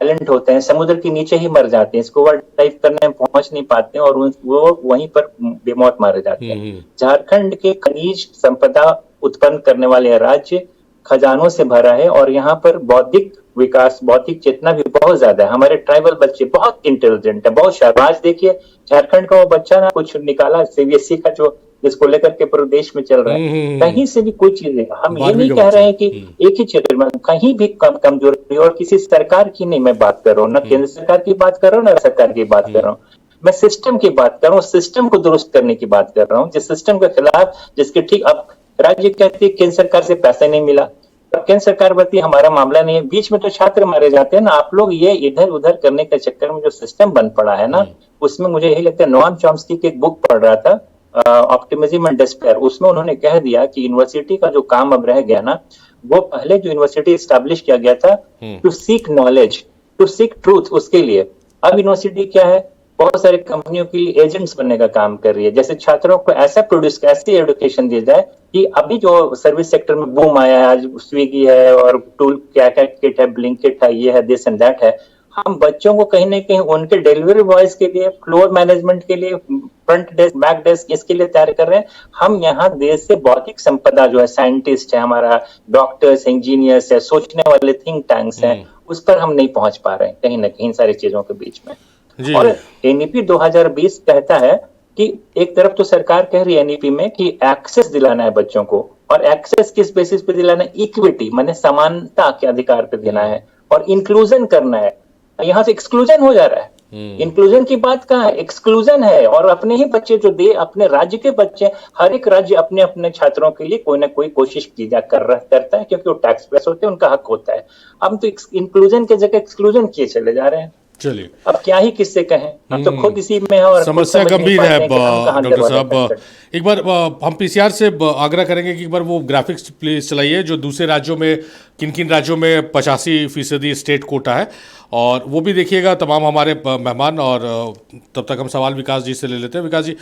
टैलेंट होते हैं समुद्र के नीचे ही मर जाते हैं, स्कूबा डाइव करने में पहुंच नहीं पाते हैं, और वो वहीं पर बेमौत मारे जाते हैं। झारखंड के खनिज संपदा उत्पन्न करने वाले राज्य खजानों से भरा है, और यहाँ पर बौद्धिक विकास, बौद्धिक चेतना भी बहुत ज्यादा है। हमारे ट्राइबल बच्चे बहुत इंटेलिजेंट है, बहुत शाबाश। देखिए झारखंड का वो बच्चा ना कुछ निकाला सीबीएसई का, जो जिसको लेकर के पूरे देश में चल रहा है, कहीं से भी कोई चीज नहीं। हम ये नहीं कह रहे हैं कि एक ही क्षेत्र में कहीं भी कमजोरी, और किसी सरकार की नहीं मैं बात कर रहा हूँ, ना केंद्र सरकार की बात कर रहा हूँ, ना सरकार की बात कर रहा हूँ, मैं सिस्टम की बात कर रहा हूँ, सिस्टम को दुरुस्त करने की बात कर रहा हूँ, जिस सिस्टम के खिलाफ, जिसके ठीक अब राज्य कहती है केंद्र सरकार से पैसा नहीं मिला, केंद्र सरकार बोलती है हमारा मामला नहीं है। बीच में तो छात्र मारे जाते हैं ना। आप लोग ये इधर उधर करने के चक्कर में जो सिस्टम बन पड़ा है ना, उसमें मुझे यही लगता है, नोआम चॉम्स्की की एक बुक पढ़ रहा था, ऑप्टिमिज्म एंड डिस्पेयर, उसमें उन्होंने कह दिया कि यूनिवर्सिटी का जो काम अब रह गया ना, वो पहले जो यूनिवर्सिटी एस्टैब्लिश किया गया था to seek knowledge, to seek truth, उसके लिए अब यूनिवर्सिटी क्या है, बहुत सारी कंपनियों के लिए एजेंट्स बनने का काम कर रही है। जैसे छात्रों को ऐसा प्रोड्यूस, ऐसी एजुकेशन दी जाए कि अभी जो सर्विस सेक्टर में बूम आया है, आज स्विगी है और टूल क्या क्या किट है, ब्लिंकिट है, ये है, दिस एंड दैट है, हम बच्चों को कहीं ना कहीं उनके डिलीवरी बॉयज के लिए, फ्लोर मैनेजमेंट के लिए, फ्रंट डेस्क, बैक डेस्क, इसके लिए तैयार कर रहे हैं। हम यहाँ देश से भौतिक संपदा जो है, साइंटिस्ट है हमारा, डॉक्टर्स, इंजीनियर्स है, सोचने वाले थिंक टैंक्स हैं, उस पर हम नहीं पहुंच पा रहे हैं कहीं ना कहीं सारी चीजों के बीच में। और एनईपी 2020 कहता है कि एक तरफ तो सरकार कह रही है एनईपी में कि एक्सेस दिलाना है बच्चों को, और एक्सेस किस बेसिस पे दिलाना है? इक्विटी, माने समानता के अधिकार पे देना है, और इंक्लूजन करना है। यहाँ से एक्सक्लूजन हो जा रहा है। इंक्लूजन की बात कहाँ है? एक्सक्लूजन है। और अपने ही बच्चे जो अपने राज्य के बच्चे, हर एक राज्य अपने अपने छात्रों के लिए कोई ना कोई कोशिश करता है, क्योंकि वो टैक्स पेयर्स होते हैं, उनका हक होता है। अब तो इंक्लूजन के जगह एक्सक्लूजन किए चले जा रहे हैं। चलिए, अब क्या ही किससे कहें, हम तो खुद इसी में हैं और समस्या गंभीर है डॉक्टर साहब। एक बार हम पीसीआर से आग्रह करेंगे कि एक बार वो ग्राफिक्स प्लीज चलाइए जो दूसरे राज्यों में किन किन राज्यों में 85% स्टेट कोटा है, और वो भी देखिएगा तमाम हमारे मेहमान। और तब तक हम सवाल विकास जी से ले लेते हैं। विकास जी,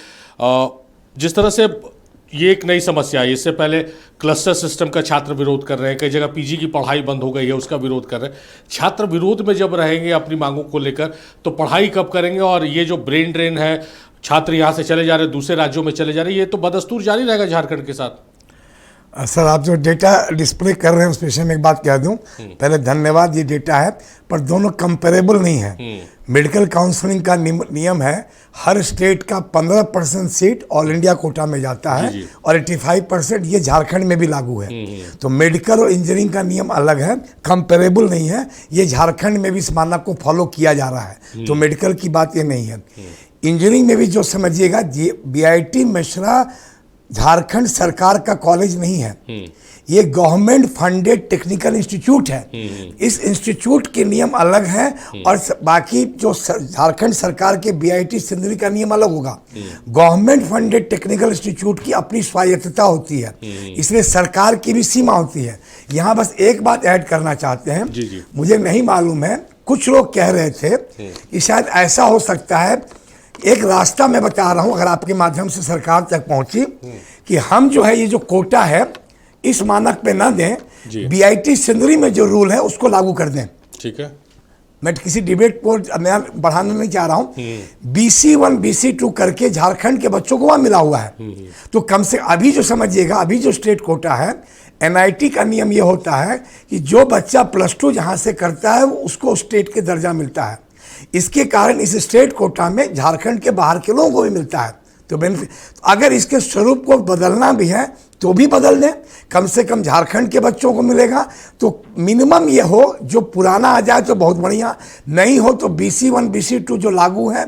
जिस तरह से ये एक नई समस्या है, इससे पहले क्लस्टर सिस्टम का छात्र विरोध कर रहे हैं, कई जगह पीजी की पढ़ाई बंद हो गई है, उसका विरोध कर रहे हैं। छात्र विरोध में जब रहेंगे अपनी मांगों को लेकर, तो पढ़ाई कब करेंगे? और ये जो ब्रेन ड्रेन है, छात्र यहाँ से चले जा रहे हैं, दूसरे राज्यों में चले जा रहे हैं, ये तो बदस्तूर जारी रहेगा झारखंड के साथ। सर, आप जो डेटा डिस्प्ले कर रहे हैं उस विषय में एक बात कह दूं, पहले धन्यवाद। ये डेटा है पर दोनों कंपेरेबल नहीं है। मेडिकल काउंसलिंग का नियम है हर स्टेट का 15% सीट ऑल इंडिया कोटा में जाता है और 85% ये झारखंड में भी लागू है। तो मेडिकल और इंजीनियरिंग का नियम अलग है, कंपेरेबल नहीं है। ये झारखंड में भी इस मानक को फॉलो किया जा रहा है, तो मेडिकल की बात ये नहीं है। इंजीनियरिंग में भी जो समझिएगा, BIT मिश्रा झारखंड सरकार का कॉलेज नहीं है, ये गवर्नमेंट फंडेड टेक्निकल इंस्टीट्यूट है। इस इंस्टीट्यूट के नियम अलग हैं और बाकी जो झारखंड सरकार के BIT सिंदरी का नियम अलग होगा। गवर्नमेंट फंडेड टेक्निकल इंस्टीट्यूट की अपनी स्वायत्तता होती है, इसलिए सरकार की भी सीमा होती है। यहाँ बस एक बात ऐड करना चाहते हैं, मुझे नहीं मालूम है, कुछ लोग कह रहे थे कि शायद ऐसा हो सकता है, एक रास्ता मैं बता रहा हूं अगर आपके माध्यम से सरकार तक पहुंची, कि हम जो है ये जो कोटा है इस मानक पे ना दें, BIT सिंदरी में जो रूल है उसको लागू कर दें। ठीक है, मैं किसी डिबेट को नया बढ़ाना नहीं चाह रहा हूं। BC1 BC2 करके झारखंड के बच्चों को वहां मिला हुआ है, तो कम से अभी जो समझिएगा, अभी जो स्टेट कोटा है, NIT का नियम ये होता है कि जो बच्चा +2 जहां से करता है उसको स्टेट के दर्जा मिलता है। इसके कारण इस स्टेट कोटा में झारखंड के बाहर के लोगों को भी मिलता है। तो बेनिफिट, अगर इसके स्वरूप को बदलना भी है तो भी बदल दें, कम से कम झारखंड के बच्चों को मिलेगा। तो मिनिमम ये हो, जो पुराना आ जाए तो बहुत बढ़िया, नहीं हो तो BC1 BC2 जो लागू है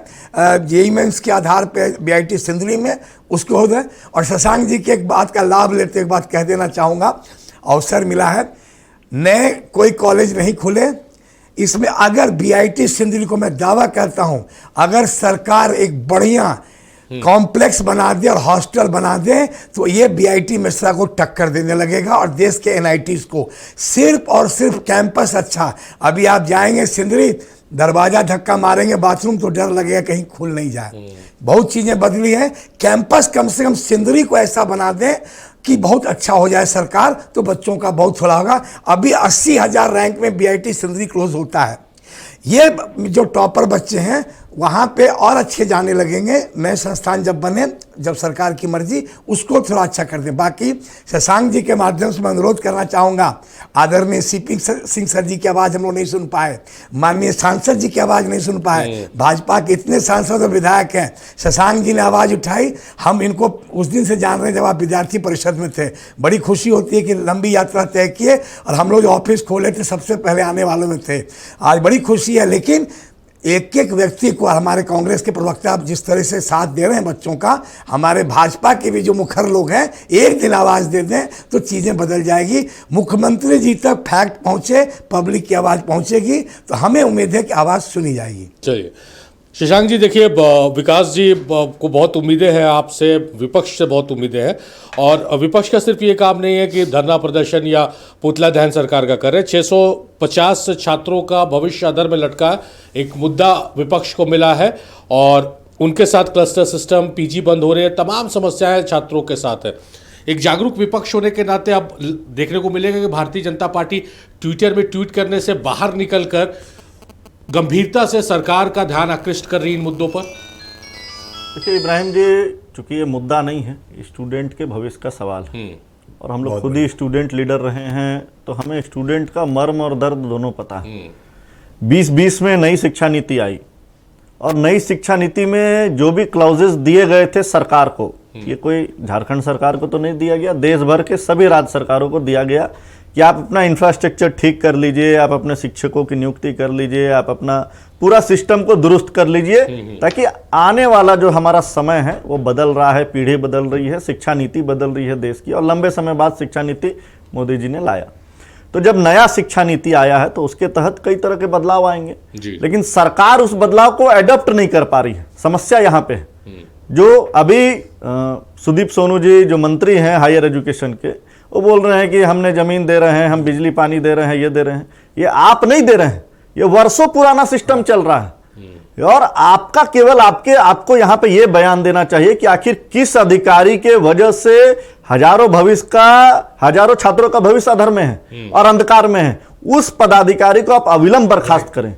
JEE मेंस के आधार पे BIT सिंदरी में, उसको हो जाए। और शशांक जी की एक बात का लाभ लेते एक बात कह देना चाहूँगा, अवसर मिला है, नए कोई कॉलेज नहीं खुले इसमें। अगर BIT सिंदरी को मैं दावा करता हूं, अगर सरकार एक बढ़िया कॉम्प्लेक्स बना दे और हॉस्टल बना दे तो ये BIT मिश्रा को टक्कर देने लगेगा और देश के NITs को। सिर्फ और सिर्फ कैंपस अच्छा। अभी आप जाएंगे सिंदरी, दरवाजा धक्का मारेंगे बाथरूम तो डर लगेगा कहीं खुल नहीं जाए। बहुत चीजें बदली हैं। कैंपस कम से कम सिंदरी को ऐसा बना दें कि बहुत अच्छा हो जाए सरकार, तो बच्चों का बहुत थोड़ा होगा। अभी 80,000 रैंक में BIT सिंदरी क्लोज होता है। ये जो टॉपर बच्चे हैं वहाँ पे और अच्छे जाने लगेंगे। नए संस्थान जब बने, जब सरकार की मर्जी, उसको थोड़ा अच्छा कर दें। बाकी शशांक जी के माध्यम से मैं अनुरोध करना चाहूँगा, आदरणीय CP सिंह सर जी की आवाज़ हम लोग नहीं सुन पाए, माननीय सांसद जी की आवाज़ नहीं सुन पाए, भाजपा के इतने सांसद और विधायक हैं, शशांक जी ने आवाज़ उठाई। हम इनको उस दिन से जान रहे हैं जब आप विद्यार्थी परिषद में थे। बड़ी खुशी होती है कि लंबी यात्रा तय किए और हम लोग जो ऑफिस खोले थे सबसे पहले आने वालों में थे। आज बड़ी खुशी है, लेकिन एक एक व्यक्ति को, हमारे कांग्रेस के प्रवक्ता जिस तरह से साथ दे रहे हैं बच्चों का, हमारे भाजपा के भी जो मुखर लोग हैं, एक दिन आवाज़ दे दें तो चीज़ें बदल जाएगी। मुख्यमंत्री जी तक फैक्ट पहुँचे, पब्लिक की आवाज़ पहुँचेगी, तो हमें उम्मीद है कि आवाज़ सुनी जाएगी। चलिए शशांक जी, देखिए विकास जी को बहुत उम्मीदें हैं आपसे, विपक्ष से बहुत उम्मीदें हैं, और विपक्ष का सिर्फ ये काम नहीं है कि धरना प्रदर्शन या पुतला दहन सरकार का करे। 650 छात्रों का भविष्य अधर में लटका एक मुद्दा विपक्ष को मिला है, और उनके साथ क्लस्टर सिस्टम, PG बंद हो रहे हैं, तमाम समस्याएं छात्रों के साथ है। एक जागरूक विपक्ष होने के नाते अब देखने को मिलेगा कि भारतीय जनता पार्टी ट्विटर में ट्वीट करने से बाहर निकलकर गंभीरता से सरकार का ध्यान आकृष्ट कर रही इन मुद्दों पर। देखिए इब्राहिम जी, चूंकि ये मुद्दा नहीं है, स्टूडेंट के भविष्य का सवाल है, और हम लोग खुद ही स्टूडेंट लीडर रहे हैं, तो हमें स्टूडेंट का मर्म और दर्द दोनों पता है। 2020 में नई शिक्षा नीति आई, और नई शिक्षा नीति में जो भी क्लाउजेस दिए गए थे सरकार को, ये कोई झारखंड सरकार को तो नहीं दिया गया, देश भर के सभी राज्य सरकारों को दिया गया कि आप अपना इंफ्रास्ट्रक्चर ठीक कर लीजिए, आप अपने शिक्षकों की नियुक्ति कर लीजिए, आप अपना पूरा सिस्टम को दुरुस्त कर लीजिए, ताकि आने वाला जो हमारा समय है वो बदल रहा है, पीढ़ी बदल रही है, शिक्षा नीति बदल रही है देश की, और लंबे समय बाद शिक्षा नीति मोदी जी ने लाया। तो जब नया शिक्षा नीति आया है तो उसके तहत कई तरह के बदलाव आएंगे, जी। लेकिन सरकार उस बदलाव को एडॉप्ट नहीं कर पा रही है। समस्या यहाँ पे है। जो अभी सुदीप सोनू जी जो मंत्री हैं हायर एजुकेशन के, वो बोल रहे हैं कि हमने जमीन दे रहे हैं, हम बिजली पानी दे रहे हैं, ये दे रहे हैं। ये आप नहीं दे रहे हैं, ये वर्षों पुराना सिस्टम चल रहा है। और आपका केवल आपको यहाँ पे ये बयान देना चाहिए कि आखिर किस अधिकारी के वजह से हजारों छात्रों का भविष्य अधर में है और अंधकार में है, उस पदाधिकारी को आप अविलंब बर्खास्त करें।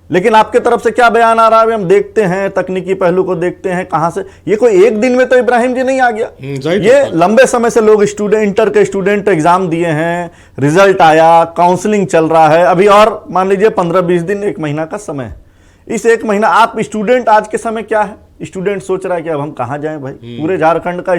लेकिन आपके तरफ से क्या बयान आ रहा है हम देखते हैं, तकनीकी पहलू को देखते हैं। कहां से ये कोई एक दिन में तो इब्राहिम जी नहीं आ गया, ये लंबे समय से लोग इंटर के स्टूडेंट एग्जाम दिए हैं, रिजल्ट आया, काउंसलिंग चल रहा है, अभी और मान लीजिए 15-20 दिन, 1 महीना का समय है। इस 1 महीना आप स्टूडेंट आज के समय क्या है, स्टूडेंट सोच रहा है कि अब हम कहाँ जाएं भाई। पूरे झारखंड का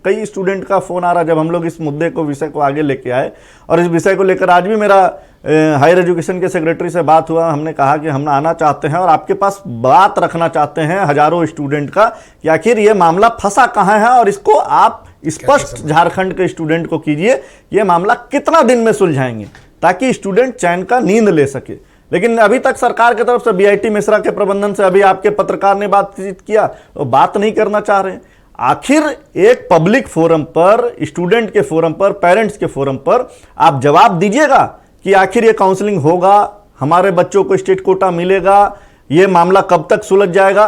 कई स्टूडेंट का फोन आ रहा जब हम लोग इस मुद्दे को विषय को आगे लेके आए। और इस विषय को लेकर आज भी मेरा हायर एजुकेशन के सेक्रेटरी से बात हुआ। हमने कहा कि हम आना चाहते हैं और आपके पास बात रखना चाहते हैं हजारों स्टूडेंट का कि आखिर ये मामला फंसा कहाँ है और इसको आप स्पष्ट झारखंड के स्टूडेंट को कीजिए, ये मामला कितना दिन में सुलझाएंगे ताकि स्टूडेंट चैन का नींद ले सके। लेकिन अभी तक सरकार की तरफ से बीआईटी मिश्रा के प्रबंधन से अभी आपके पत्रकार ने बातचीत किया तो बात नहीं करना चाह रहे हैं। आखिर एक पब्लिक फोरम पर, स्टूडेंट के फोरम पर, पेरेंट्स के फोरम पर आप जवाब दीजिएगा कि आखिर ये काउंसलिंग होगा, हमारे बच्चों को स्टेट कोटा मिलेगा, ये मामला कब तक सुलझ जाएगा।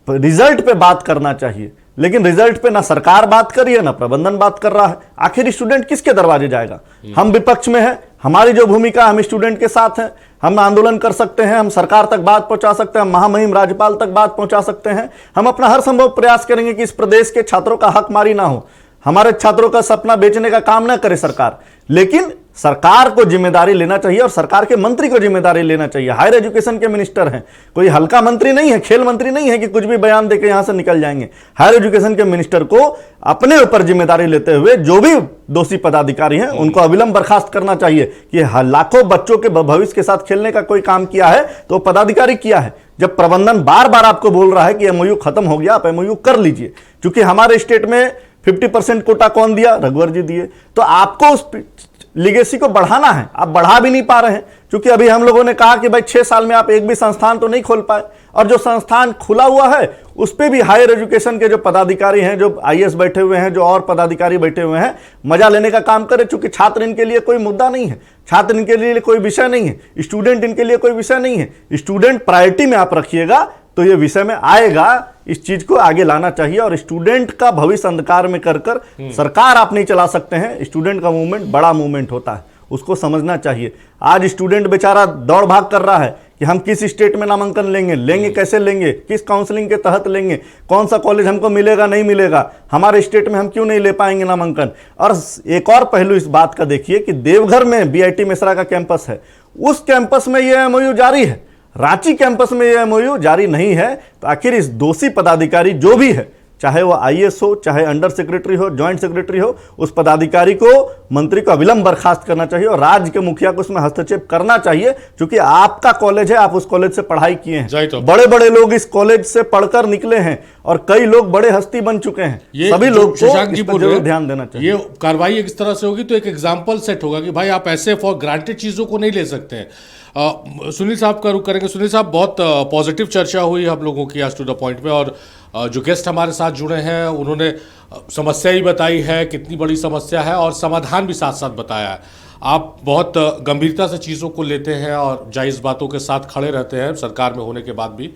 रिजल्ट पे बात करना चाहिए, लेकिन रिजल्ट पे ना सरकार बात कर रही है ना प्रबंधन बात कर रहा है। आखिर स्टूडेंट किसके दरवाजे जाएगा। हम विपक्ष में हैं, हमारी जो भूमिका, हम स्टूडेंट के साथ हैं, हम आंदोलन कर सकते हैं, हम सरकार तक बात पहुंचा सकते हैं, हम महामहिम राज्यपाल तक बात पहुंचा सकते हैं। हम अपना हर संभव प्रयास करेंगे कि इस प्रदेश के छात्रों का हकमारी ना हो, हमारे छात्रों का सपना बेचने का काम ना करे सरकार। लेकिन सरकार को जिम्मेदारी लेना चाहिए और सरकार के मंत्री को जिम्मेदारी लेना चाहिए। हायर एजुकेशन के मिनिस्टर हैं, कोई हल्का मंत्री नहीं है, खेल मंत्री नहीं है कि कुछ भी बयान देकर यहां से निकल जाएंगे। हायर एजुकेशन के मिनिस्टर को अपने ऊपर जिम्मेदारी लेते हुए जो भी दोषी पदाधिकारी हैं उनको अविलंब बर्खास्त करना चाहिए कि लाखों बच्चों के भविष्य के साथ खेलने का कोई काम किया है तो पदाधिकारी किया है। जब प्रबंधन बार बार आपको बोल रहा है कि एमओयू खत्म हो गया, आप एमओयू कर लीजिए, क्योंकि हमारे स्टेट में 50% कोटा कौन दिया, रघुवर जी दिए, तो आपको उस लिगेसी को बढ़ाना है, आप बढ़ा भी नहीं पा रहे हैं। क्योंकि अभी हम लोगों ने कहा कि भाई 6 साल में आप एक भी संस्थान तो नहीं खोल पाए, और जो संस्थान खुला हुआ है उस पे भी हायर एजुकेशन के जो पदाधिकारी हैं, जो आईएएस बैठे हुए हैं, जो और पदाधिकारी बैठे हुए हैं, मजा लेने का काम करे। चूंकि छात्र इनके लिए कोई मुद्दा नहीं है, छात्र इनके लिए कोई विषय नहीं है, स्टूडेंट इनके लिए कोई विषय नहीं है। स्टूडेंट प्रायोरिटी में आप रखिएगा तो ये विषय में आएगा, इस चीज को आगे लाना चाहिए। और स्टूडेंट का भविष्य अंधकार में कर सरकार आप नहीं चला सकते हैं। स्टूडेंट का मूवमेंट बड़ा मूवमेंट होता है, उसको समझना चाहिए। आज स्टूडेंट बेचारा दौड़ भाग कर रहा है कि हम किस स्टेट में नामांकन लेंगे, कैसे लेंगे, किस काउंसलिंग के तहत लेंगे, कौन सा कॉलेज हमको मिलेगा नहीं मिलेगा, हमारे स्टेट में हम क्यों नहीं ले पाएंगे नामांकन। और एक और पहलू इस बात का देखिए कि देवघर में बीआईटी मिश्रा का कैंपस है, उस कैंपस में यह एमओयू जारी है, रांची कैंपस में यह एमओयू जारी नहीं है। तो आखिर इस दोषी पदाधिकारी जो भी है, चाहे वो आईएएस हो, चाहे अंडर सेक्रेटरी हो, ज्वाइंट सेक्रेटरी हो, उस पदाधिकारी को, मंत्री को अविलंब बर्खास्त करना चाहिए और राज्य के मुखिया को उसमें हस्तक्षेप करना चाहिए। क्योंकि आपका कॉलेज है, आप उस कॉलेज से पढ़ाई किए हैं, तो बड़े बड़े लोग इस कॉलेज से पढ़कर निकले हैं और कई लोग बड़े हस्ती बन चुके हैं। सभी लोग को जरूर ध्यान देना चाहिए। ये कार्रवाई इस तरह से होगी तो एक एग्जाम्पल सेट होगा कि भाई आप ऐसे फॉर ग्रांटेड चीजों को नहीं ले सकते हैं। सुनील साहब का रुख करेंगे। सुनील साहब, बहुत पॉजिटिव चर्चा हुई हम लोगों की आज टू द पॉइंट में, और जो गेस्ट हमारे साथ जुड़े हैं उन्होंने समस्या ही बताई है, कितनी बड़ी समस्या है, और समाधान भी साथ साथ बताया है। आप बहुत गंभीरता से चीज़ों को लेते हैं और जायज़ बातों के साथ खड़े रहते हैं सरकार में होने के बाद भी।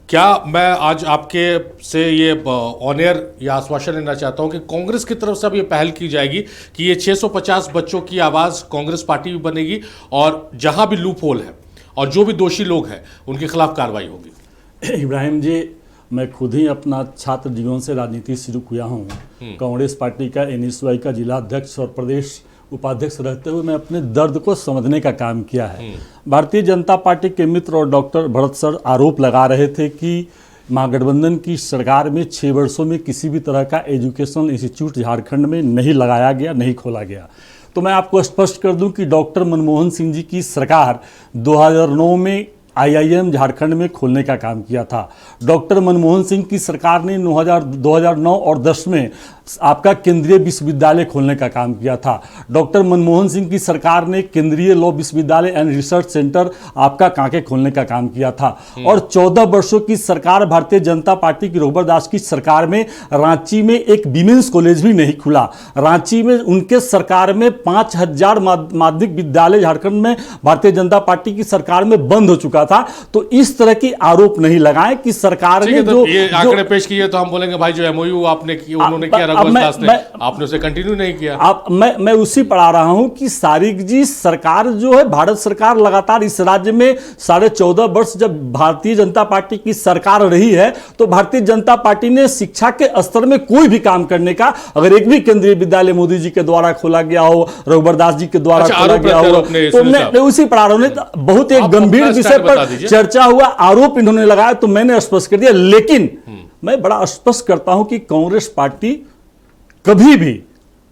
क्या मैं आज आपके से ये ऑन एयर ये आश्वासन लेना चाहता हूँ कि कांग्रेस की तरफ से अब ये पहल की जाएगी कि ये 650 बच्चों की आवाज़ कांग्रेस पार्टी भी बनेगी और जहाँ भी लूप होल है और जो भी दोषी लोग हैं उनके खिलाफ कार्रवाई होगी। इब्राहिम जी, मैं खुद ही अपना छात्र जीवन से राजनीति शुरू किया हूँ। कांग्रेस पार्टी का एनएसयूआई का जिला अध्यक्ष और प्रदेश उपाध्यक्ष रहते हुए मैं अपने दर्द को समझने का काम किया है। भारतीय जनता पार्टी के मित्र और डॉक्टर भरत सर आरोप लगा रहे थे कि महागठबंधन की सरकार में 6 वर्षों में किसी भी तरह का एजुकेशन इंस्टीट्यूट झारखंड में नहीं लगाया गया, नहीं खोला गया। तो मैं आपको स्पष्ट कर दूं कि डॉक्टर मनमोहन सिंह जी की सरकार 2009 में आईआईएम झारखंड में खोलने का काम किया था। डॉक्टर मनमोहन सिंह की सरकार ने 2009 और 10 में आपका केंद्रीय विश्वविद्यालय खोलने का काम किया था। डॉक्टर मनमोहन सिंह की सरकार ने केंद्रीय लॉ विश्वविद्यालय एंड रिसर्च सेंटर आपका कांके खोलने का काम किया था। और 14 वर्षों की सरकार भारतीय जनता पार्टी की रघुवर दास की सरकार में रांची में एक विमेंस कॉलेज भी नहीं खुला। रांची में उनके सरकार में 5000 माध्यमिक विद्यालय झारखंड में भारतीय जनता पार्टी की सरकार में बंद हो चुका था। तो इस तरह की आरोप नहीं लगाएं कि सरकार ने जो ये आंकड़े पेश किए तो हम बोलेंगे भाई जो एमओयू आपने उन्होंने किया रघुवर दास ने, आपने उसे कंटिन्यू नहीं किया। मैं उसी पर आ रहा हूं कि सारिक जी, सरकार जो है, भारत सरकार लगातार इस राज्य में 14.5 वर्ष जब भारतीय जनता पार्टी की सरकार रही है तो भारतीय जनता पार्टी ने शिक्षा के स्तर में कोई भी काम करने का, अगर एक भी केंद्रीय विद्यालय मोदी जी के द्वारा खोला गया हो, रघुवर दास जी के द्वारा खोला गया हो, तो मैं उसी पर आ रहा हूं। बहुत एक गंभीर विषय पर चर्चा हुआ, आरोप इन्होंने लगाया तो मैंने स्पष्ट कर दिया। लेकिन मैं बड़ा स्पष्ट करता हूं कि कांग्रेस पार्टी कभी भी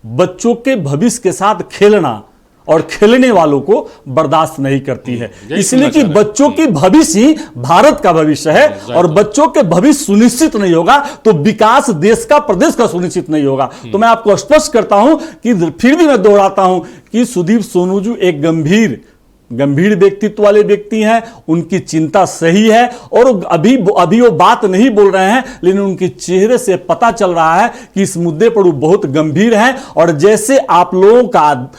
बच्चों के भविष्य के साथ खेलना और खेलने वालों को बर्दाश्त नहीं करती है। इसलिए कि बच्चों की भविष्य ही भारत का भविष्य है, और बच्चों के भविष्य सुनिश्चित नहीं होगा तो विकास देश का, प्रदेश का सुनिश्चित नहीं होगा। तो मैं आपको स्पष्ट करता हूं कि फिर भी मैं दोहराता हूं कि सुदीप सोनूजू एक गंभीर व्यक्तित्व वाले व्यक्ति हैं, उनकी चिंता सही है, और अभी वो बात नहीं बोल रहे हैं, लेकिन उनके चेहरे से पता चल रहा है कि इस मुद्दे पर वो बहुत गंभीर हैं। और जैसे आप लोगों का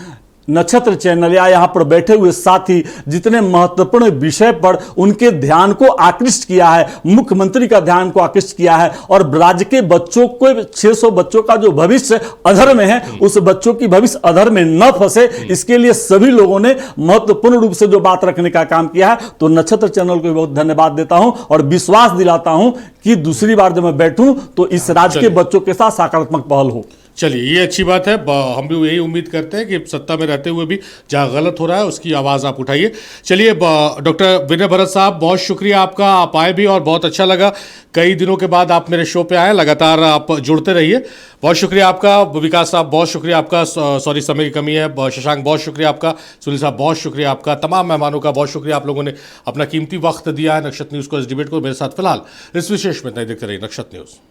नक्षत्र चैनल या यहाँ पर बैठे हुए साथी जितने महत्वपूर्ण विषय पर उनके ध्यान को आकृष्ट किया है, मुख्यमंत्री का ध्यान को आकृष्ट किया है, और राज्य के बच्चों को, 600 बच्चों का जो भविष्य अधर में है, उस बच्चों की भविष्य अधर में न फंसे, इसके लिए सभी लोगों ने महत्वपूर्ण रूप से जो बात रखने का काम किया है। तो नक्षत्र चैनल को बहुत धन्यवाद देता हूं और विश्वास दिलाता हूं कि दूसरी बार जब मैं बैठूं तो इस राज्य के बच्चों के साथ सकारात्मक पहल हो। चलिए, ये अच्छी बात है। हम भी यही उम्मीद करते हैं कि सत्ता में रहते हुए भी जहां गलत हो रहा है उसकी आवाज़ आप उठाइए। चलिए, डॉक्टर विनय भरत साहब, बहुत शुक्रिया आपका, आप आए भी और बहुत अच्छा लगा। कई दिनों के बाद आप मेरे शो पे आए, लगातार आप जुड़ते रहिए। बहुत शुक्रिया आपका। विकास साहब बहुत शुक्रिया आपका, सॉरी समय की कमी है। शशांक बहुत शुक्रिया आपका। सुनील साहब बहुत शुक्रिया आपका। तमाम मेहमानों का बहुत शुक्रिया, आप लोगों ने अपना कीमती वक्त दिया है नक्षत्र न्यूज़ को, इस डिबेट को। मेरे साथ फिलहाल इस विशेष में नहीं देखते रहिए नक्षत्र न्यूज़।